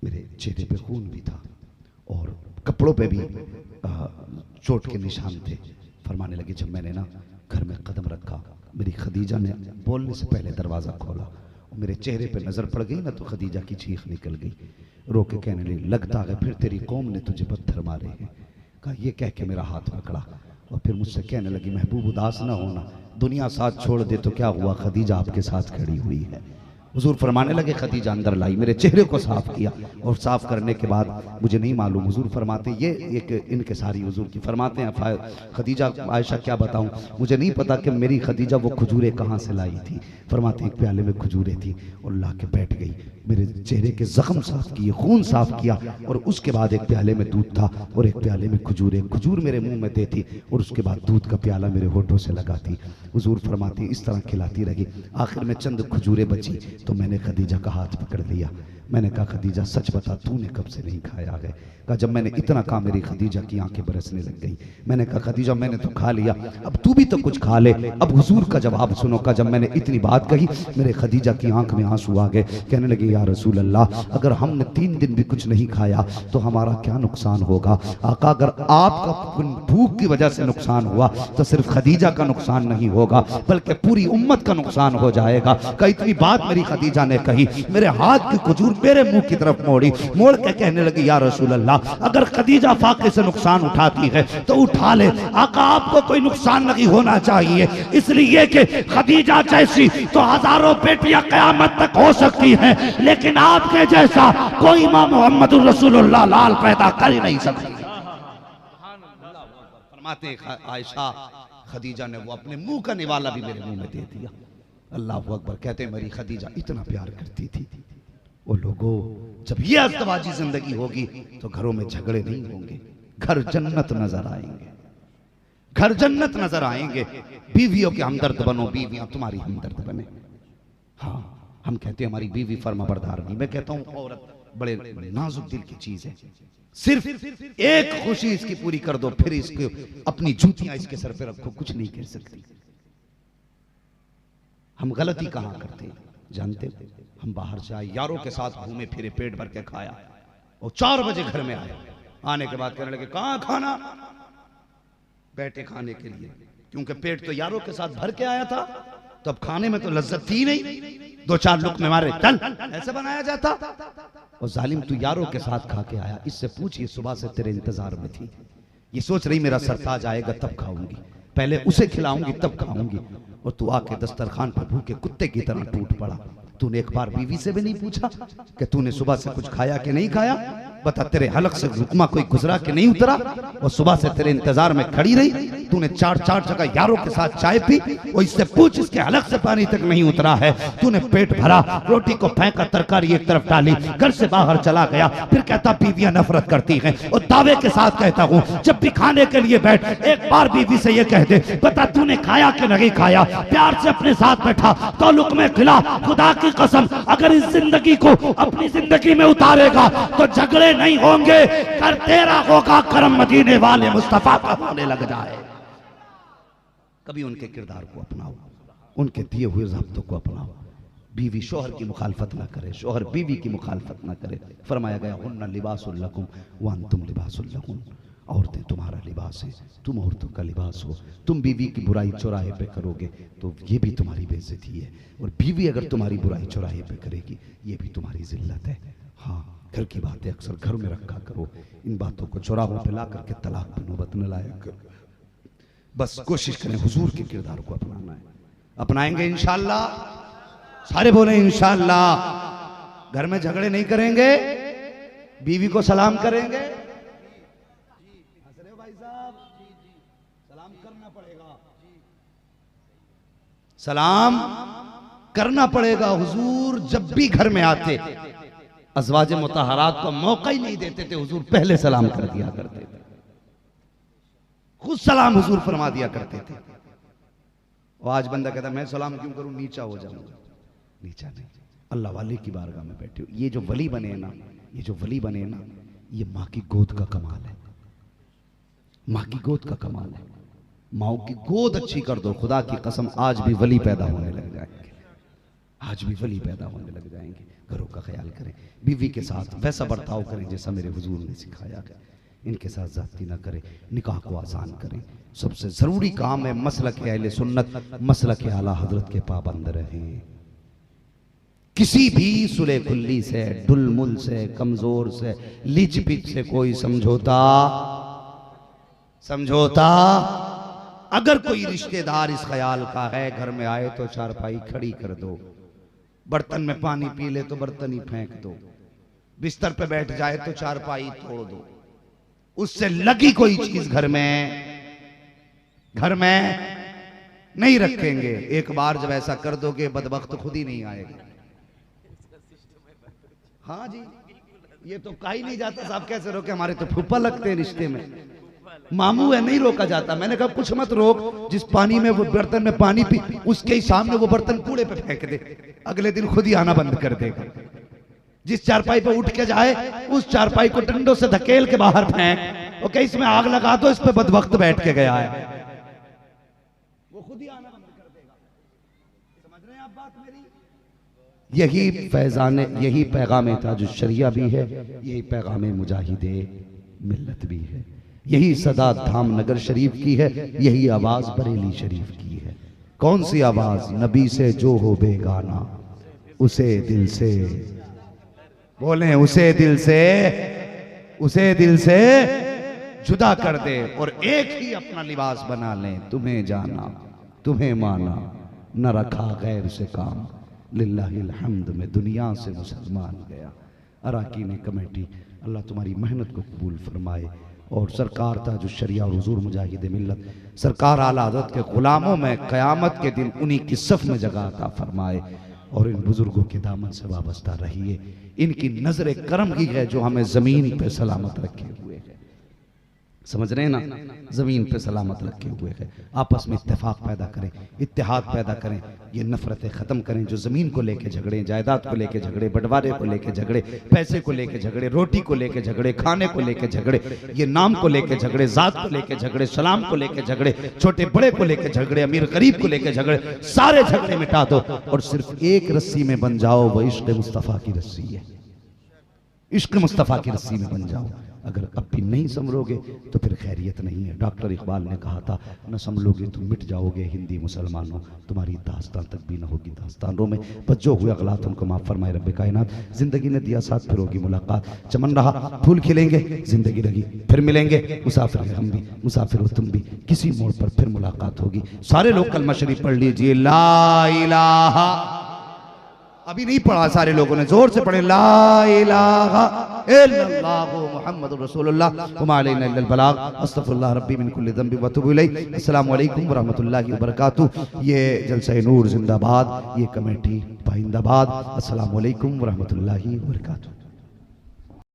मेरे चेहरे पे खून भी था और कपड़ों पे भी चोट के निशान थे। फरमाने लगे जब मैंने ना घर में कदम रखा, मेरी खदीजा ने बोलने से पहले दरवाज़ा खोला और मेरे चेहरे पे नज़र पड़ गई ना तो खदीजा की चीख निकल गई। रो के कहने लगी लगता है फिर तेरी कौम ने तुझे पत्थर मारे हैं। कहा ये कह के मेरा हाथ पकड़ा और फिर मुझसे कहने लगी महबूब उदास ना होना, दुनिया साथ छोड़ दे तो क्या हुआ, खदीजा आपके साथ खड़ी हुई है। हुजूर फरमाने लगे खदीजा अंदर लाई, मेरे चेहरे को साफ किया और साफ करने के बाद मुझे नहीं मालूम, हुजूर फरमाते ये एक इनके सारी हुजूर की फरमाते हैं खदीजा आयशा क्या बताऊं, मुझे नहीं पता कि मेरी खदीजा वो खजूरें कहाँ से लाई थी। फरमाते एक प्याले में खजूरें थी और ला के बैठ गई, मेरे चेहरे के जख्म साफ किए, खून साफ किया और उसके बाद एक प्याले में दूध था और एक प्याले में खजूरें, खजूर मेरे मुंह में देती और उसके बाद दूध का प्याला मेरे होठों से लगाती। हुजूर फरमाती इस तरह खिलाती रही, आखिर में चंद खजूरें बची तो मैंने खदीजा का हाथ पकड़ लिया। मैंने कहा खदीजा सच बता तूने कब से नहीं खाया है? कहा जब मैंने इतना कहा मेरी खदीजा की आंखें बरसने लग गई। मैंने कहा खदीजा मैंने तो खा लिया, अब तू भी तो कुछ खा ले। अब हुजूर का जवाब सुनो। का जब मैंने इतनी बात कही मेरे खदीजा की आंख में आंसू आ गए, कहने लगे या रसूल अल्लाह अगर हमने 3 दिन भी कुछ नहीं खाया तो हमारा क्या नुकसान होगा? आका अगर आपका भूख की वजह से नुकसान हुआ तो सिर्फ खदीजा का नुकसान नहीं होगा बल्कि पूरी उम्मत का नुकसान हो जाएगा। का इतनी बात मेरी खदीजा ने कही, मेरे हाथ की खजूर मेरे मुंह की तरफ मोड़ी, मोड़ के कहने लगी या रसूल अल्लाह अगर खदीजा फाके से नुकसान उठाती है तो उठा ले, आका आपको कोई नुकसान नहीं होना चाहिए, इसलिए कि खदीजा जैसी तो हजारों बेटियां कयामत तक हो सकती हैं लेकिन आपके जैसा कोई मां मोहम्मद रसूलुल्लाह लाल पैदा कर ही नहीं सकती। फरमाते हैं आयशा खदीजा ने वो अपने मुंह का निवाला भी मेरे मुंह में दे दिया। अल्लाह अकबर। कहते हैं मेरी खदीजा इतना प्यार करती थी। वो लोगों, जब ये अज़दवाजी जिंदगी होगी तो घरों में झगड़े नहीं होंगे, घर जन्नत नजर आएंगे, घर जन्नत नजर आएंगे। बीवियों के हमदर्द बनो, बीवियां तुम्हारी हमदर्द बने। हाँ, हम कहते हैं हमारी बीवी फर्माबरदार नहीं। मैं कहता हूं औरत बड़े नाजुक दिल की चीज है। सिर्फ एक खुशी इसकी पूरी कर दो, फिर इसको अपनी जूतियां इसके सर पे रखो, कुछ नहीं कर सकती। हम गलती कहां करते हैं जानते? हम बाहर से आए, यारों के साथ घूमे फिरे, पेट भर के खाया, और 4 बजे घर में आए। आने के बाद कहने लगे कहां खाना? बैठे खाने के लिए, क्योंकि पेट तो यारों के साथ भर के आया था, तो अब खाने में तो लज्जत थी नहीं। 2-4 लुक़मे मारे, चल, ऐसे बनाया जाता। और जालिम, तू यारों के साथ खा के आया, इससे पूछ, ये सुबह से तेरे इंतजार में थी, ये सोच रही मेरा सरताज आएगा तब खाऊंगी, पहले उसे खिलाऊंगी तब खाऊंगी, और तू आके दस्तरखान पर भूखे कुत्ते की तरह टूट पड़ा। तूने एक बार बीवी से भी नहीं पूछा कि तूने सुबह से कुछ खाया कि नहीं खाया? बता, तेरे हलक से रुकमा कोई गुजरा कि नहीं उतरा? और सुबह से तेरे इंतजार में खड़ी रही, तूने 4 जगह यारों के साथ चाय पी, और इससे पूछ, इसके हलक से पानी तक नहीं उतरा है। तूने पेट भरा, रोटी को फेंका, तरकारी एक तरफ डाली, घर से बाहर चला गया, फिर कहता बीवियां नफरत करती हैं। और दावे के साथ कहता हूं, जब भी खाने के लिए बैठ, एक बार बीवी से ये कह दे, बता तूने खाया कि नहीं खाया? प्यार से अपने साथ बैठा तो लुक़मे खिला। खुदा की कसम, अगर इस जिंदगी को अपनी जिंदगी में उतारेगा तो झगड़े नहीं होंगे, कर तेरा होगा करम, मदीने वाले मुस्तफा का होने लग जाए। कभी उनके किरदार को अपनाओ, उनके दिए हुए ज़ाब्तों को अपनाओ। बीवी शोहर की मुखालफत ना करे, शोहर बीवी की मुखालफत ना करे। फरमाया गया हुन्ना लिबासुल लकुम व अंतुम लिबासुल लहुन, औरतें तुम्हारा लिबास है, तुम औरतों का लिबास हो। तुम बीवी की बुराई चौराहे पे करोगे तो ये भी तुम्हारी बेइज्जती है, और बीवी अगर तुम्हारी बुराई चौराहे पे करेगी ये भी तुम्हारी जिल्लत है। हाँ, घर की बातें अक्सर घर में रखा करो, इन बातों को चौराहों पे ला करके तलाक पे नौबत न लाया करो। बस कोशिश करें हुजूर के किरदार को अपनाना है, अपनाएंगे इंशाअल्लाह। सारे बोले इंशाअल्लाह। घर में झगड़े नहीं करेंगे, बीवी को सलाम करेंगे। भाई साहब, सलाम करना पड़ेगा, सलाम करना पड़ेगा। हुजूर जब भी घर में आते, अज़वाज मुतहरात को मौका ही नहीं देते थे, हुजूर पहले सलाम कर दिया करते थे, खुद सलाम हुजूर फरमा दिया करते थे। और आज बंदा कहता मैं सलाम क्यों करूं, नीचा हो जाऊंगा। नीचा नहीं, अल्लाह वाले की बारगाह में बैठे हो। ये जो वली बने ना, ये जो वली बने ना, ये माँ की गोद का कमाल है, माँ की गोद का कमाल है। माँ की गोद अच्छी कर दो, खुदा की कसम आज भी वली पैदा होने लग जाएंगे, आज भी वली पैदा होने लग जाएंगे। घरों का ख्याल करें, बीवी के साथ वैसा बर्ताव करें जैसा मेरे हुजूर ने सिखाया है। इनके साथ जाती ना करें, निकाह को आसान करें। सबसे जरूरी काम है मसलक अहले सुन्नत, मसलक आला हजरत के पाबंद रहें। किसी भी सुले खुल्ली से, डुलमुल से, कमजोर से, लीच पीच से कोई समझौता अगर कोई रिश्तेदार इस ख्याल का है, घर में आए तो चारपाई खड़ी कर दो, बर्तन में पानी पी ले तो बर्तन ही फेंक दो, बिस्तर पे बैठ जाए तो चारपाई तोड़ दो। उससे लगी कोई चीज घर में नहीं रखेंगे। एक बार जब ऐसा कर दोगे, बदबख्त खुद ही नहीं आएगा। हाँ जी, ये तो कहा ही नहीं जाता साहब, कैसे रोके, हमारे तो फूफा लगते हैं रिश्ते में, मामू है, नहीं रोका जाता। मैंने कहा कुछ मत रोक, जिस पानी में वो बर्तन में पानी पी, उसके ही सामने वो बर्तन कूड़े पे फेंक दे, अगले दिन खुद ही आना बंद कर देगा। जिस चारपाई पे उठ के जाए, उस चारपाई को डंडों से धकेल के बाहर फेंक, और कहीं इसमें आग लगा दो, इस पे बदवक्त बैठ के गया है, वो खुद ही आना बंद कर देगा। समझ रहे हैं आप बात मेरी? यही फैजान, यही पैगाम ताजुश शरिया भी है, यही पैगाम मुजाहिदे मिल्लत भी है, यही सदा धाम नगर शरीफ की है, यही आवाज बरेली शरीफ की है। कौन सी आवाज? नबी से जो हो बेगाना उसे दिल से, बोले उसे दिल से जुदा कर दे, और एक ही अपना लिबास बना लें। तुम्हें जाना, तुम्हें माना, न रखा गैर से काम, लिल्लाहिल हम्द में दुनिया से मुसलमान गया। अराकीन कमेटी, अल्लाह तुम्हारी मेहनत को कबूल फरमाए, और सरकार ताजुश शरिया और हुजूर मुजाहिद मिल्लत सरकार आला हज़रत के गुलामों में क़यामत के दिन उन्हीं की सफ़ में जगह अता फरमाए। और इन बुजुर्गों के दामन से वाबस्ता रहिए, इनकी नजर करम की है जो हमें ज़मीन पे सलामत रखे हुए है। समझ रहे हैं ना, ज़मीन पे सलामत रखे हुए है। आपस में इत्तेफाक पैदा करें, इत्तेहाद पैदा करें, ये नफरतें ख़त्म करें जो ज़मीन को लेके झगड़े, जायदाद को लेके झगड़े, बंटवारे को लेके झगड़े, पैसे को लेके झगड़े, रोटी को लेके झगड़े, खाने को लेके झगड़े, ये नाम को लेके झगड़े, ज़ात को लेके झगड़े, सलाम को लेके झगड़े, छोटे बड़े को लेके झगड़े, अमीर गरीब को लेके झगड़े, सारे झगड़े मिटा दो और सिर्फ एक रस्सी में बन जाओ, वह इश्क़ मुस्तफ़ा की रस्सी है। इश्क़ मुस्तफ़ा की रस्सी में बन जाओ। अगर अब भी नहीं संभलोगे तो फिर खैरियत नहीं है। डॉक्टर इकबाल ने कहा था, न संभलोगे तो मिट जाओगे हिंदी मुसलमानों, तुम्हारी दास्तान तक भी न होगी दास्तानों में। बस जो हुआ गलत उनको माफ़ फरमाए रब्बे कायनात। जिंदगी ने दिया साथ, फिर होगी मुलाकात। चमन रहा फूल खिलेंगे, जिंदगी रही फिर मिलेंगे। मुसाफिर हैं हम भी, मुसाफिर हो तुम भी, किसी मोड़ पर फिर मुलाकात होगी। सारे लोग कलमा शरीफ पढ़ लीजिए, ला इलाहा। अभी नहीं पढ़ा सारे लोगों ने, जोर से पढ़े, ला इलाहा इल्लल्लाहु मुहम्मदुर रसूलुल्लाह वमा अलैना इल्लल बलाग अस्तगफिरुल्लाह रब्बी मिन कुल्लि ज़ंबि व अतूबु इलैहि। अस्सलामु अलैकुम व रहमतुल्लाहि व बरकातुहू। ये जलसा नूर जिंदाबाद, ये कमेटी पाइंदाबाद। अस्सलामु अलैकुम व रहमतुल्लाहि व बरकातुहू।